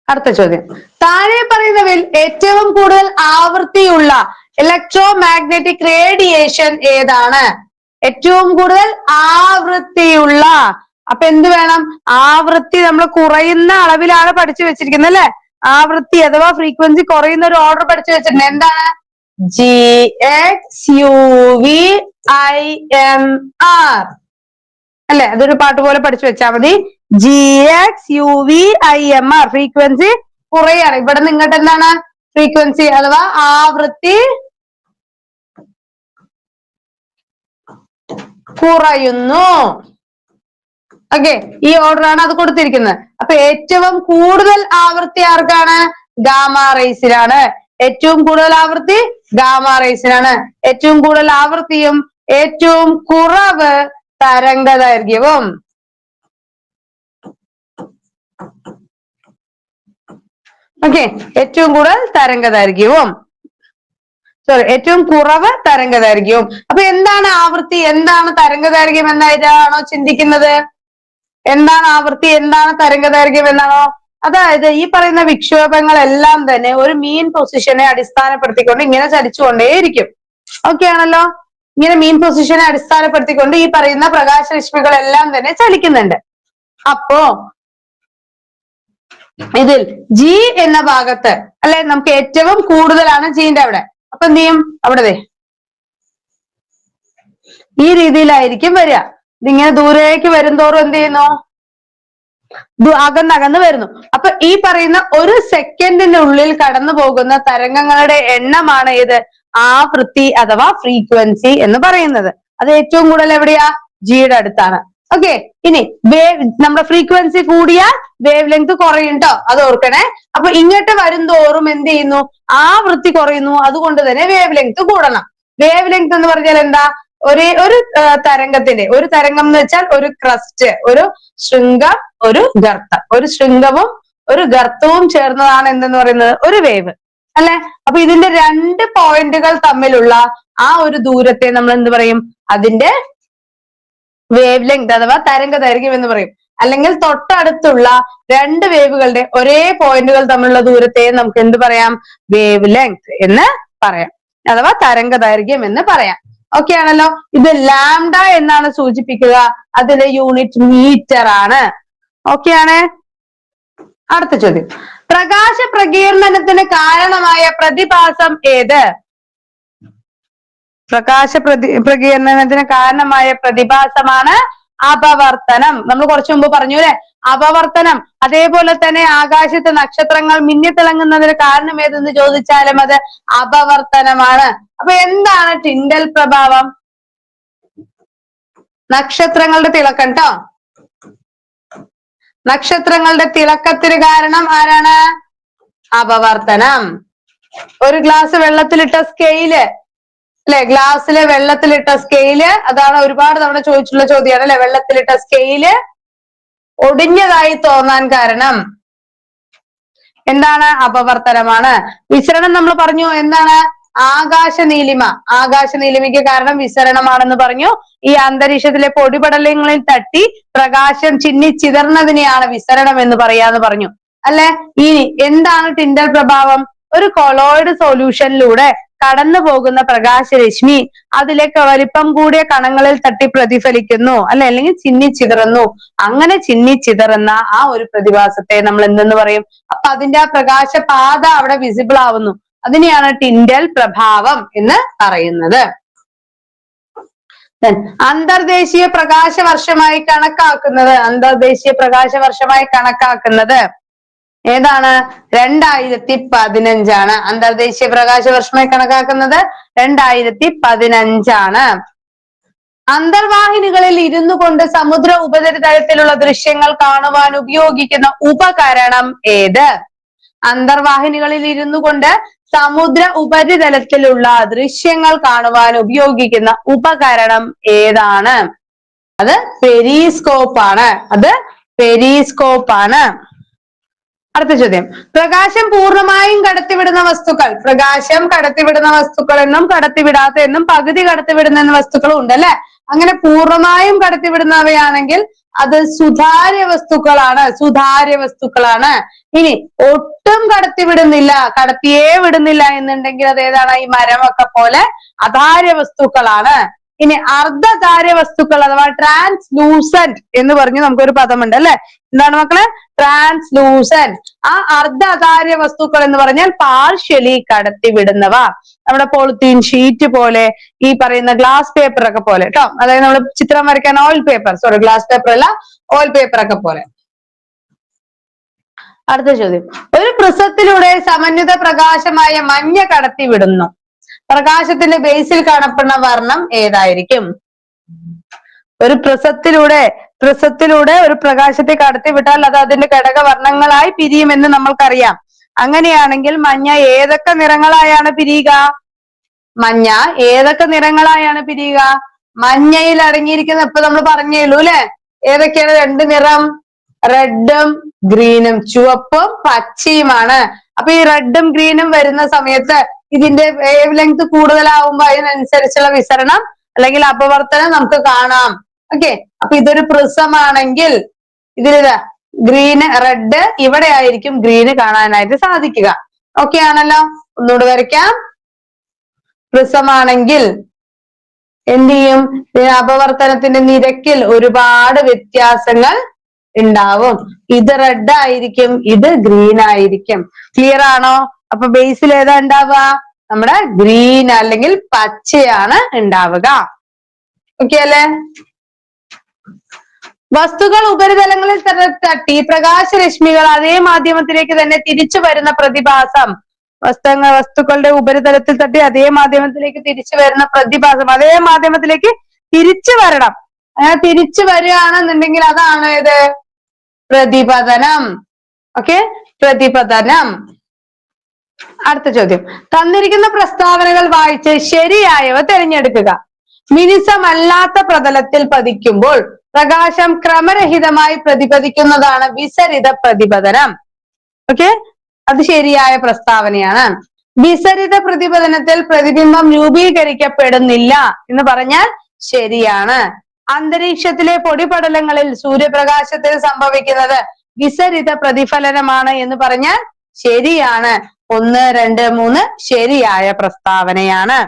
അടുത്ത ചോദ്യം. താഴെ പറയുന്നവയിൽ ഏറ്റവും കൂടുതൽ ആവൃത്തിയുള്ള ഇലക്ട്രോ മാഗ്നറ്റിക് റേഡിയേഷൻ ഏതാണ്? ഏറ്റവും കൂടുതൽ ആവൃത്തിയുള്ള. അപ്പൊ എന്ത് വേണം? ആവൃത്തി നമ്മൾ കുറയുന്ന അളവിലാണ് പഠിച്ചു വെച്ചിരിക്കുന്നത്, അല്ലെ? ആവൃത്തി അഥവാ ഫ്രീക്വൻസി കുറയുന്ന ഒരു ഓർഡർ പഠിച്ചു വെച്ചിട്ടുണ്ട്. എന്താണ്? GXUVIMR, അല്ലെ? അതൊരു പാട്ട് പോലെ പഠിച്ചു വെച്ചാൽ മതി. GXUVIMR ഫ്രീക്വൻസി കുറയാണ്. ഇവിടെ നിങ്ങട്ട് എന്താണ്? ഫ്രീക്വൻസി അഥവാ ആവൃത്തി കുറയുന്നു. ഓക്കെ. ഈ ഓർഡർ ആണ് അത് കൊടുത്തിരിക്കുന്നത്. അപ്പൊ ഏറ്റവും കൂടുതൽ ആവൃത്തി ആർക്കാണ്? ഗാമ റേസിലാണ്. ഏറ്റവും കൂടുതൽ ആവൃത്തി ഗാമ റേസിനാണ്. ഏറ്റവും കൂടുതൽ ആവൃത്തിയും ഏറ്റവും കുറവ് തരംഗ ദൈർഘ്യവും. ഓക്കെ. ഏറ്റവും കൂടുതൽ തരംഗ ദൈർഘ്യവും, ഏറ്റവും കുറവ് തരംഗ ദൈർഘ്യവും. അപ്പൊ എന്താണ് ആവൃത്തി, എന്താണ് തരംഗ ദൈർഘ്യം എന്നായിട്ടാണോ ചിന്തിക്കുന്നത്? എന്താണ് ആവൃത്തി, എന്താണ് തരംഗ ദൈർഘ്യം എന്നാണോ? അതായത് ഈ പറയുന്ന വിക്ഷോഭങ്ങളെല്ലാം തന്നെ ഒരു മീൻ പൊസിഷനെ അടിസ്ഥാനപ്പെടുത്തിക്കൊണ്ട് ഇങ്ങനെ ചലിച്ചുകൊണ്ടേയിരിക്കും. ഓക്കെ ആണല്ലോ? ഇങ്ങനെ മീൻ പൊസിഷനെ അടിസ്ഥാനപ്പെടുത്തിക്കൊണ്ട് ഈ പറയുന്ന പ്രകാശരശ്മികളെല്ലാം തന്നെ ചലിക്കുന്നുണ്ട്. അപ്പോ ഇതിൽ G എന്ന ഭാഗത്ത്, അല്ലെ, നമുക്ക് ഏറ്റവും കൂടുതലാണ് ജീന്റെ അവിടെ. അപ്പൊ എന്ത് ചെയ്യും? അവിടെ ഈ രീതിയിലായിരിക്കും വരിക. ഇതിങ്ങനെ ദൂരേക്ക് വരുംതോറും എന്ത് ചെയ്യുന്നു? അകന്നകന്ന് വരുന്നു. അപ്പൊ ഈ പറയുന്ന ഒരു സെക്കൻഡിന്റെ ഉള്ളിൽ കടന്നു പോകുന്ന തരംഗങ്ങളുടെ എണ്ണമാണ് ഏത്? ആവൃത്തി അഥവാ ഫ്രീക്വൻസി എന്ന് പറയുന്നത്. അത് ഏറ്റവും കൂടുതൽ എവിടെയാ? ജിയുടെ അടുത്താണ്. ഓക്കെ. ഇനി നമ്മുടെ ഫ്രീക്വൻസി കൂടിയാൽ വേവ് ലെങ്ത് കുറയും ട്ടോ, അത് ഓർക്കണേ. അപ്പൊ ഇങ്ങോട്ട് വരും തോറും എന്ത് ചെയ്യുന്നു? ആവൃത്തി കുറയുന്നു. അതുകൊണ്ട് തന്നെ വേവ് ലെങ്ത് കൂടണം. വേവ് ലെങ്ത് എന്ന് പറഞ്ഞാൽ എന്താ? ഒരു തരംഗത്തിന്റെ, ഒരു തരംഗം എന്ന് വെച്ചാൽ ഒരു ക്രസ്റ്റ്, ഒരു ശൃംഗം, ഒരു ഗർത്തം. ഒരു ശൃംഗവും ഒരു ഗർത്തവും ചേർന്നതാണ് എന്തെന്ന് പറയുന്നത് ഒരു വേവ് അല്ലെ. അപ്പൊ ഇതിന്റെ രണ്ട് പോയിന്റുകൾ തമ്മിലുള്ള ആ ഒരു ദൂരത്തെ നമ്മൾ എന്ത് പറയും? അതിന്റെ വേവ് ലെങ്ത് അഥവാ തരംഗ ദൈർഘ്യം എന്ന് പറയും. അല്ലെങ്കിൽ തൊട്ടടുത്തുള്ള രണ്ട് വേവുകളുടെ ഒരേ പോയിന്റുകൾ തമ്മിലുള്ള ദൂരത്തെ നമുക്ക് എന്ത് പറയാം? വേവ് ലെങ്ത് എന്ന് പറയാം, അഥവാ തരംഗ ദൈർഘ്യം എന്ന് പറയാം. ഓക്കെ ആണല്ലോ. ഇത് ലാംഡ എന്നാണ് സൂചിപ്പിക്കുക, അതിന്റെ യൂണിറ്റ് മീറ്റർ ആണ്. ഓക്കെ ആണ്. അടുത്ത ചോദ്യം, പ്രകാശ പ്രകീർണനത്തിന് കാരണമായ പ്രതിഭാസം ഏത്? പ്രകാശ പ്രകീർണനത്തിന് കാരണമായ പ്രതിഭാസമാണ് അപവർത്തനം. നമ്മൾ കുറച്ചു മുമ്പ് പറഞ്ഞു അല്ലെ, അപവർത്തനം. അതേപോലെ തന്നെ ആകാശത്ത് നക്ഷത്രങ്ങൾ മിന്നിത്തിളങ്ങുന്നതിന് കാരണം ഏതെന്ന് ചോദിച്ചാലും അത് അപവർത്തനമാണ്. അപ്പൊ എന്താണ് ടിൻഡൽ പ്രഭാവം? നക്ഷത്രങ്ങളുടെ തിളക്കം ട്ടോ. നക്ഷത്രങ്ങളുടെ തിളക്കത്തിന് കാരണം ആരാണ്? അപവർത്തനം. ഒരു ഗ്ലാസ് വെള്ളത്തിലിട്ട സ്കെയില് അല്ലെ, ഗ്ലാസ്സിലെ വെള്ളത്തിലിട്ട സ്കെയില്, അതാണ് ഒരുപാട് തവണ ചോദിച്ചിട്ടുള്ള ചോദ്യമാണ് അല്ലെ. വെള്ളത്തിലിട്ട സ്കെയില് ഒടിഞ്ഞതായി തോന്നാൻ കാരണം എന്താണ്? അപവർത്തനമാണ്. വിസരണം നമ്മൾ പറഞ്ഞു എന്താണ്? ആകാശ നീലിമ. ആകാശ നീലിമയ്ക്ക് കാരണം വിസരണമാണെന്ന് പറഞ്ഞു. ഈ അന്തരീക്ഷത്തിലെ പൊടിപടലങ്ങളിൽ തട്ടി പ്രകാശം ചിന്നിച്ചിതർന്നതിനെയാണ് വിസരണം എന്ന് പറയാന്ന് പറഞ്ഞു അല്ലെ. ഇനി എന്താണ് ടിൻഡൽ പ്രഭാവം? ഒരു കൊളോയിഡ് സൊല്യൂഷനിലൂടെ കടന്നു പോകുന്ന പ്രകാശരശ്മി അതിലേക്ക് വലിപ്പം കൂടിയ കണങ്ങളിൽ തട്ടി പ്രതിഫലിക്കുന്നു അല്ലെ, അല്ലെങ്കിൽ ചിന്നിച്ചിതറുന്നു. അങ്ങനെ ചിന്നിച്ചിതറുന്ന ആ ഒരു പ്രതിഭാസത്തെ നമ്മൾ എന്തെന്ന് പറയും? അപ്പൊ അതിന്റെ ആ പ്രകാശപാത അവിടെ വിസിബിൾ ആവുന്നു. അതിനെയാണ് ടിൻഡൽ പ്രഭാവം എന്ന് പറയുന്നത്. അന്തർദേശീയ പ്രകാശ വർഷമായി കണക്കാക്കുന്നത്, അന്തർദേശീയ പ്രകാശ വർഷമായി കണക്കാക്കുന്നത് ഏതാണ്? 2015 അന്തർദേശീയ പ്രകാശ വർഷമായി കണക്കാക്കുന്നത് 2015. അന്തർവാഹിനികളിൽ ഇരുന്നു കൊണ്ട് സമുദ്ര ഉപരിതലത്തിലുള്ള ദൃശ്യങ്ങൾ കാണുവാൻ ഉപയോഗിക്കുന്ന ഉപകരണം ഏത്? അന്തർവാഹിനികളിൽ ഇരുന്നു കൊണ്ട് സമുദ്ര ഉപരിതലത്തിലുള്ള ദൃശ്യങ്ങൾ കാണുവാൻ ഉപയോഗിക്കുന്ന ഉപകരണം ഏതാണ്? അത് പെരിസ്കോപ്പ് ആണ്. അത് പെരിസ്കോപ്പ് ആണ്. അടുത്ത ചോദ്യം, പ്രകാശം പൂർണ്ണമായും കടത്തിവിടുന്ന വസ്തുക്കൾ. പ്രകാശം കടത്തിവിടുന്ന വസ്തുക്കൾ എന്നും കടത്തിവിടാത്ത എന്നും പകുതി കടത്തിവിടുന്ന വസ്തുക്കളും ഉണ്ട് അല്ലെ. അങ്ങനെ പൂർണ്ണമായും കടത്തിവിടുന്നവയാണെങ്കിൽ അത് സുതാര്യ വസ്തുക്കളാണ്. സുതാര്യ വസ്തുക്കളാണ്. ഇനി ഒട്ടും കടത്തിവിടുന്നില്ല, കടത്തിയേ വിടുന്നില്ല എന്നുണ്ടെങ്കിൽ അത് ഏതാണ്? ഈ മരമൊക്കെ പോലെ അധാര്യ വസ്തുക്കളാണ്. ഇനി അർദ്ധധാര്യ വസ്തുക്കൾ അഥവാ ട്രാൻസ്ലൂസന്റ് എന്ന് പറഞ്ഞ് നമുക്കൊരു പദമുണ്ട് അല്ലെ. എന്താണ് മക്കളെ? ട്രാൻസ്ലൂസന്റ്. ആ അർദ്ധധാര്യ വസ്തുക്കൾ എന്ന് പറഞ്ഞാൽ പാർഷ്യലി കടത്തിവിടുന്നവ. നമ്മുടെ പോളിത്തീൻ ഷീറ്റ് പോലെ, ഈ പറയുന്ന ഗ്ലാസ് പേപ്പർ ഒക്കെ പോലെ കേട്ടോ. അതായത് നമ്മൾ ചിത്രം വരയ്ക്കാൻ oil paper, sorry glass paper അല്ല, ഓയിൽ പേപ്പർ ഒക്കെ പോലെ. അടുത്ത ചോദ്യം, ഒരു പ്രിസത്തിലൂടെ സമന്വിത പ്രകാശമായ മഞ്ഞ കടത്തിവിടുന്നു. പ്രകാശത്തിന്റെ ബേസിൽ കാണപ്പെടുന്ന വർണ്ണം ഏതായിരിക്കും? ഒരു പ്രിസത്തിലൂടെ ഒരു പ്രകാശത്തെ കടത്തിവിട്ടാൽ അത് അതിന്റെ ഘടകവർണ്ണങ്ങളായി പിരിയുമെന്ന് നമ്മൾക്കറിയാം. അങ്ങനെയാണെങ്കിൽ മഞ്ഞ ഏതൊക്കെ നിറങ്ങളായാണ് പിരിയുക? മഞ്ഞ ഏതൊക്കെ നിറങ്ങളായാണ് പിരിയുക? മഞ്ഞയിൽ അടങ്ങിയിരിക്കുന്ന ഇപ്പൊ നമ്മൾ പറഞ്ഞേളൂ അല്ലെ, ഏതൊക്കെയാണ് രണ്ട് നിറം? റെഡും ഗ്രീനും, ചുവപ്പും പച്ചയുമാണ്. അപ്പൊ ഈ റെഡും ഗ്രീനും വരുന്ന സമയത്ത് ഇതിന്റെ വേവ് ലെങ്ത് കൂടുതലാവുമ്പോ അതിനനുസരിച്ചുള്ള വിസരണം അല്ലെങ്കിൽ അപവർത്തനം നമുക്ക് കാണാം. ഓക്കെ, അപ്പൊ ഇതൊരു പ്രിസമാണെങ്കിൽ ഇതിലിതാ ഗ്രീന് റെഡ് ഇവിടെ ആയിരിക്കും ഗ്രീന് കാണാനായിട്ട് സാധിക്കുക. ഓക്കെ ആണല്ലോ. ഒന്നുകൂടെ വരയ്ക്കാം. പ്രിസമാണെങ്കിൽ എന്ത് ചെയ്യും? അപവർത്തനത്തിന്റെ നിരക്കിൽ ഒരുപാട് വ്യത്യാസങ്ങൾ ഉണ്ടാവും. ഇത് റെഡ് ആയിരിക്കും, ഇത് ഗ്രീൻ ആയിരിക്കും. ക്ലിയർ ആണോ? അപ്പൊ ബേസിൽ ഏതാ ഉണ്ടാവുക? നമ്മുടെ ഗ്രീൻ അല്ലെങ്കിൽ പച്ചയാണ് ഉണ്ടാവുക. ഓക്കെ അല്ലേ? വസ്തുക്കൾ ഉപരിതലങ്ങളിൽ തട്ടി പ്രകാശരശ്മികൾ അതേ മാധ്യമത്തിലേക്ക് തന്നെ തിരിച്ചു വരുന്ന പ്രതിഭാസം. വസ്തുക്കളുടെ ഉപരിതലത്തിൽ തട്ടി അതേ മാധ്യമത്തിലേക്ക് തിരിച്ചു വരുന്ന പ്രതിഭാസം. അതേ മാധ്യമത്തിലേക്ക് തിരിച്ചു വരണം. അങ്ങനെ തിരിച്ചു വരികയാണെന്നുണ്ടെങ്കിൽ അതാണ് ഏത്? പ്രതിപതനം. ഓക്കെ, പ്രതിപതനം. അടുത്ത ചോദ്യം, തന്നിരിക്കുന്ന പ്രസ്താവനകൾ വായിച്ച് ശരിയായവ തിരഞ്ഞെടുക്കുക. മിനുസമല്ലാത്ത പ്രതലത്തിൽ പതിക്കുമ്പോൾ പ്രകാശം ക്രമരഹിതമായി പ്രതിപതിക്കുന്നതാണ് വിസരിത പ്രതിപതനം. ഓക്കെ, അത് ശരിയായ പ്രസ്താവനയാണ്. വിസരിത പ്രതിപതനത്തിൽ പ്രതിബിംബം രൂപീകരിക്കപ്പെടുന്നില്ല എന്ന് പറഞ്ഞാൽ ശരിയാണ്. അന്തരീക്ഷത്തിലെ പൊടിപടലങ്ങളിൽ സൂര്യപ്രകാശത്തിൽ സംഭവിക്കുന്നത് വിസരിത പ്രതിഫലനമാണ് എന്ന് പറഞ്ഞാൽ ശരിയാണ്. 1, 2, 3 ശരിയായ പ്രസ്താവനയാണ്.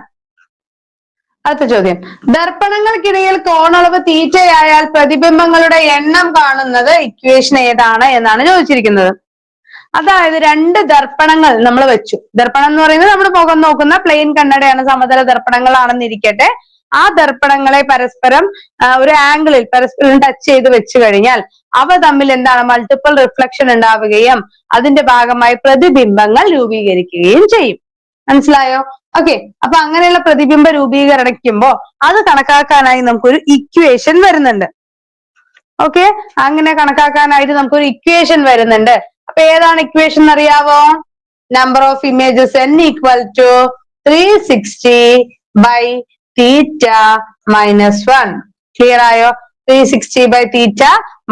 അടുത്ത ചോദ്യം, ദർപ്പണങ്ങൾക്കിടയിൽ കോണളവ് തീറ്റയായാൽ പ്രതിബിംബങ്ങളുടെ എണ്ണം കാണുന്നത് ഇക്വേഷൻ ഏതാണ് എന്നാണ് ചോദിച്ചിരിക്കുന്നത്. അതായത് 2 ദർപ്പണങ്ങൾ നമ്മൾ വെച്ചു. ദർപ്പണം എന്ന് പറയുന്നത് നമ്മൾ മുഖം നോക്കുന്ന പ്ലെയിൻ കണ്ണടയാണ്, സമതല ദർപ്പണങ്ങളാണെന്നിരിക്കട്ടെ. ആ ദർപ്പണങ്ങളെ പരസ്പരം ഒരു ആംഗിളിൽ പരസ്പരം ടച്ച് ചെയ്ത് വെച്ച് കഴിഞ്ഞാൽ അവ തമ്മിൽ എന്താണ് മൾട്ടിപ്പിൾ റിഫ്ലക്ഷൻ ഉണ്ടാവുകയും അതിന്റെ ഭാഗമായി പ്രതിബിംബങ്ങൾ രൂപീകരിക്കുകയും ചെയ്യും. മനസ്സിലായോ? ഓക്കെ, അപ്പൊ അങ്ങനെയുള്ള പ്രതിബിംബ രൂപീകരിക്കുമ്പോ അത് കണക്കാക്കാനായി നമുക്കൊരു ഇക്വേഷൻ വരുന്നുണ്ട്. ഓക്കെ, അങ്ങനെ കണക്കാക്കാനായിട്ട് നമുക്കൊരു ഇക്വേഷൻ വരുന്നുണ്ട്. അപ്പൊ ഏതാണ് ഇക്വേഷൻ അറിയാവോ? Number of images n equal to 360 by theta minus 1. Clear ആയോ? 360 ബൈ തീറ്റ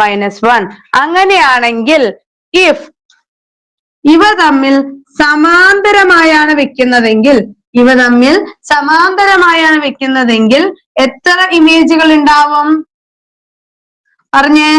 മൈനസ് 1. അങ്ങനെയാണെങ്കിൽ ഇഫ് ഇവ തമ്മിൽ സമാന്തരമായാണ് വെക്കുന്നതെങ്കിൽ എത്ര ഇമേജുകൾ ഉണ്ടാവും പറഞ്ഞേ?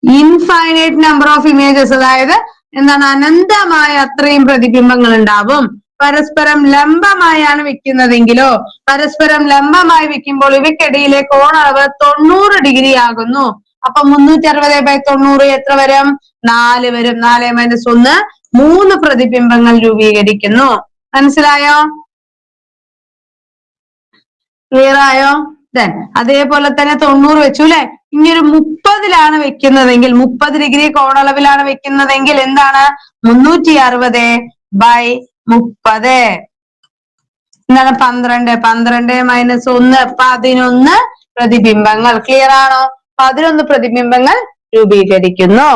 ഇൻഫൈനൈറ്റ് നമ്പർ ഓഫ് ഇമേജസ്, അതായത് എന്താണ് അനന്തമായ അത്രയും പ്രതിബിംബങ്ങൾ ഉണ്ടാവും. പരസ്പരം ലംബമായാണ് വെക്കുന്നതെങ്കിലോ, പരസ്പരം ലംബമായി വെക്കുമ്പോൾ ഇവയ്ക്കിടയിലെ കോണളവ് 90 ഡിഗ്രി ആകുന്നു. അപ്പൊ 360 ബൈ 90 എത്ര വരും? 4 വരും. 4 മൈനസ് 1 3 പ്രതിബിംബങ്ങൾ രൂപീകരിക്കുന്നു. മനസ്സിലായോ? ക്ലിയർ ആയോ? അതേപോലെ തന്നെ 90 വെച്ചു അല്ലെ. ഇനി ഒരു 30-ലാണ് വെക്കുന്നതെങ്കിൽ, 30 ഡിഗ്രി കോണളവിലാണ് വെക്കുന്നതെങ്കിൽ എന്താണ്? 360 ബൈ 30 എന്താണ്? 12. 12 മൈനസ് 1 11 പ്രതിബിംബങ്ങൾ. ക്ലിയർ ആണോ? 11 പ്രതിബിംബങ്ങൾ രൂപീകരിക്കുന്നു.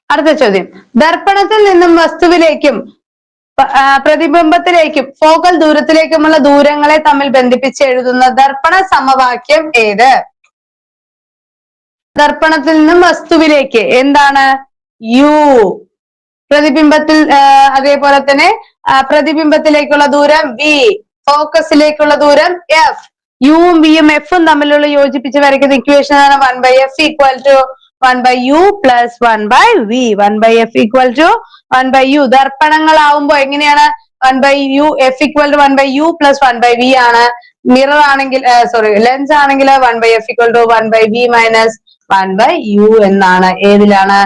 അടുത്ത ചോദ്യം, ദർപ്പണത്തിൽ നിന്നും വസ്തുവിലേക്കും പ്രതിബിംബത്തിലേക്കും ഫോക്കൽ ദൂരത്തിലേക്കുമുള്ള ദൂരങ്ങളെ തമ്മിൽ ബന്ധിപ്പിച്ച് എഴുതുന്ന ദർപ്പണ സമവാക്യം ഏത്? ദർപ്പണത്തിൽ നിന്നും വസ്തുവിലേക്ക് എന്താണ്? യു. പ്രതിബിംബത്തിൽ അതേപോലെ തന്നെ പ്രതിബിംബത്തിലേക്കുള്ള ദൂരം വി, ഫോക്കസിലേക്കുള്ള ദൂരം എഫ്. യുവും വിയും എഫും തമ്മിലുള്ള യോജിപ്പിച്ച് വരയ്ക്കുന്ന ഇക്വേഷൻ ആണ് 1/f equal to 1/u plus 1/v. 1/f equal to 1/u. ദർപ്പണങ്ങളാവുമ്പോ എങ്ങനെയാണ്? 1/u, f equal to 1/u plus 1/v ആണ്. മിറർ ആണെങ്കിൽ ലെൻസ് ആണെങ്കിൽ 1/f equal to 1/v minus 1/u എന്നാണ്. ഏതിലാണ്?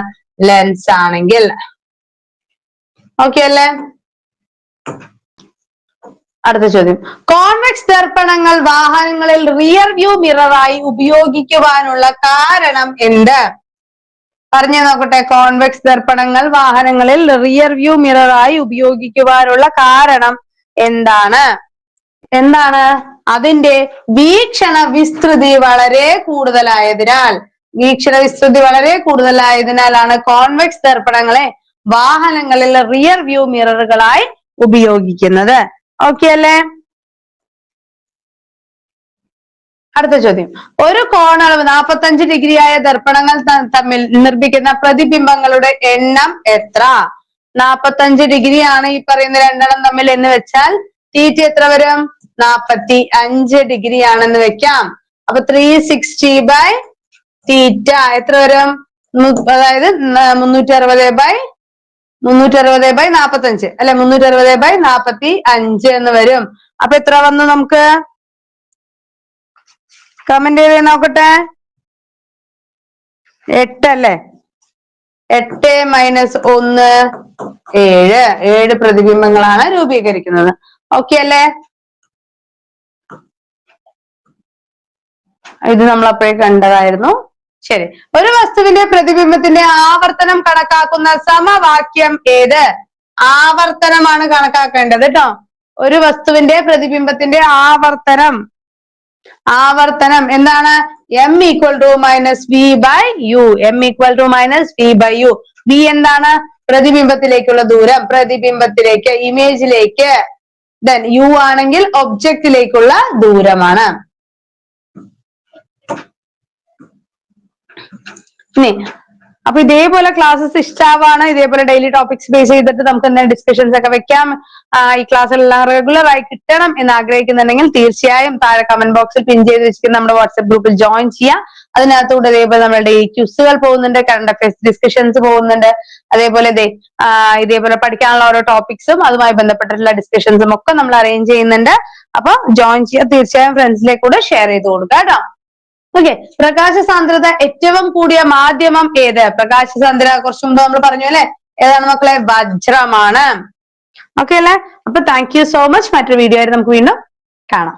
ലെൻസ് ആണെങ്കിൽ. ഓക്കെ അല്ലേ? അടുത്ത ചോദ്യം, കോൺവെക്സ് ദർപ്പണങ്ങൾ വാഹനങ്ങളിൽ റിയർ വ്യൂ മിററായി ഉപയോഗിക്കുവാനുള്ള കാരണം എന്ത്? പറഞ്ഞു നോക്കട്ടെ. കോൺവെക്സ് ദർപ്പണങ്ങൾ വാഹനങ്ങളിൽ റിയർ വ്യൂ മിററായി ഉപയോഗിക്കുവാനുള്ള കാരണം എന്താണ്? അതിന്റെ വീക്ഷണ വിസ്തൃതി വളരെ കൂടുതലായതിനാലാണ് കോൺവെക്സ് ദർപ്പണങ്ങളെ വാഹനങ്ങളിൽ റിയർ വ്യൂ മിററുകളായി ഉപയോഗിക്കുന്നത്. ഓക്കെ അല്ലേ? അടുത്ത ചോദ്യം, ഒരു കോണളവ് 45 ഡിഗ്രിയായ ദർപ്പണങ്ങൾ തമ്മിൽ നിർമ്മിക്കുന്ന പ്രതിബിംബങ്ങളുടെ എണ്ണം എത്ര? 45 ഡിഗ്രിയാണ് ഈ പറയുന്ന രണ്ടെണ്ണം തമ്മിൽ എന്ന് വെച്ചാൽ തീറ്റ എത്ര വരും? 45 ഡിഗ്രി ആണെന്ന് വെക്കാം. അപ്പൊ 360 ബൈ തീറ്റ എത്ര വരും? അതായത് 360 ബൈ 45 അല്ലെ, 360 ബൈ 45 എന്ന് വരും. അപ്പൊ എത്ര വന്നു? നമുക്ക് കമന്റ് ചെയ്ത് നോക്കട്ടെ. 8 അല്ലെ. 8 മൈനസ് 1 7. 7 പ്രതിബിംബങ്ങളാണ് രൂപീകരിക്കുന്നത്. ഓക്കെ അല്ലേ? ഇത് നമ്മൾ അപ്പോഴേ കണ്ടതായിരുന്നു. ശരി, ഒരു വസ്തുവിന്റെ പ്രതിബിംബത്തിന്റെ ആവർത്തനം കണക്കാക്കുന്ന സമവാക്യം ഏത്? ആവർത്തനമാണ് കണക്കാക്കേണ്ടത് കേട്ടോ. ഒരു വസ്തുവിന്റെ പ്രതിബിംബത്തിന്റെ ആവർത്തനം എന്താണ്? m equal to minus v by u. m equal to minus v by u. v എന്താണ്? പ്രതിബിംബത്തിലേക്കുള്ള ദൂരം, പ്രതിബിംബത്തിലേക്ക്, ഇമേജിലേക്ക്. ദെൻ u ആണെങ്കിൽ ഒബ്ജക്റ്റിലേക്കുള്ള ദൂരമാണ്. ഇനി അപ്പൊ ഇതേപോലെ ക്ലാസ്സസ് ഇഷ്ടമാണ്, ഇതേപോലെ ഡെയിലി ടോപ്പിക്സ് ബേസ് ചെയ്തിട്ട് നമുക്ക് എന്തെങ്കിലും ഡിസ്കഷൻസ് ഒക്കെ വെക്കാം, ഈ ക്ലാസ്സിലെല്ലാം റെഗുലർ ആയി കിട്ടണം എന്ന് ആഗ്രഹിക്കുന്നുണ്ടെങ്കിൽ തീർച്ചയായും താഴെ കമന്റ് ബോക്സിൽ പിൻ ചെയ്ത് വെച്ചിരിക്കുന്ന നമ്മുടെ വാട്സ്ആപ്പ് ഗ്രൂപ്പിൽ ജോയിൻ ചെയ്യാം. അതിനകത്തൂടെ ഇതേപോലെ നമ്മുടെ ഈ ക്വിസുകൾ പോകുന്നുണ്ട്, കറണ്ട് അഫയേഴ്സ് ഡിസ്കഷൻസ് പോകുന്നുണ്ട്, അതേപോലെ ഇതേപോലെ പഠിക്കാനുള്ള ഓരോ ടോപ്പിക്സും അതുമായി ബന്ധപ്പെട്ടിട്ടുള്ള ഡിസ്കഷൻസും ഒക്കെ നമ്മൾ അറേഞ്ച് ചെയ്യുന്നുണ്ട്. അപ്പൊ ജോയിൻ ചെയ്യാൻ തീർച്ചയായും ഫ്രണ്ട്സിലേക്ക് കൂടെ ഷെയർ ചെയ്ത് കൊടുക്കുക കേട്ടോ. ഓക്കെ, പ്രകാശ സാന്ദ്രത ഏറ്റവും കൂടിയ മാധ്യമം ഏത്? പ്രകാശ സാന്ദ്രത കുറച്ചു മുമ്പ് നമ്മൾ പറഞ്ഞു അല്ലെ, ഏതാണ് മക്കളെ? വജ്രമാണ്. ഓക്കെ അല്ലെ? അപ്പൊ താങ്ക് യു സോ മച്ച്. മറ്റൊരു വീഡിയോ ആയിട്ട് നമുക്ക് വീണ്ടും കാണാം.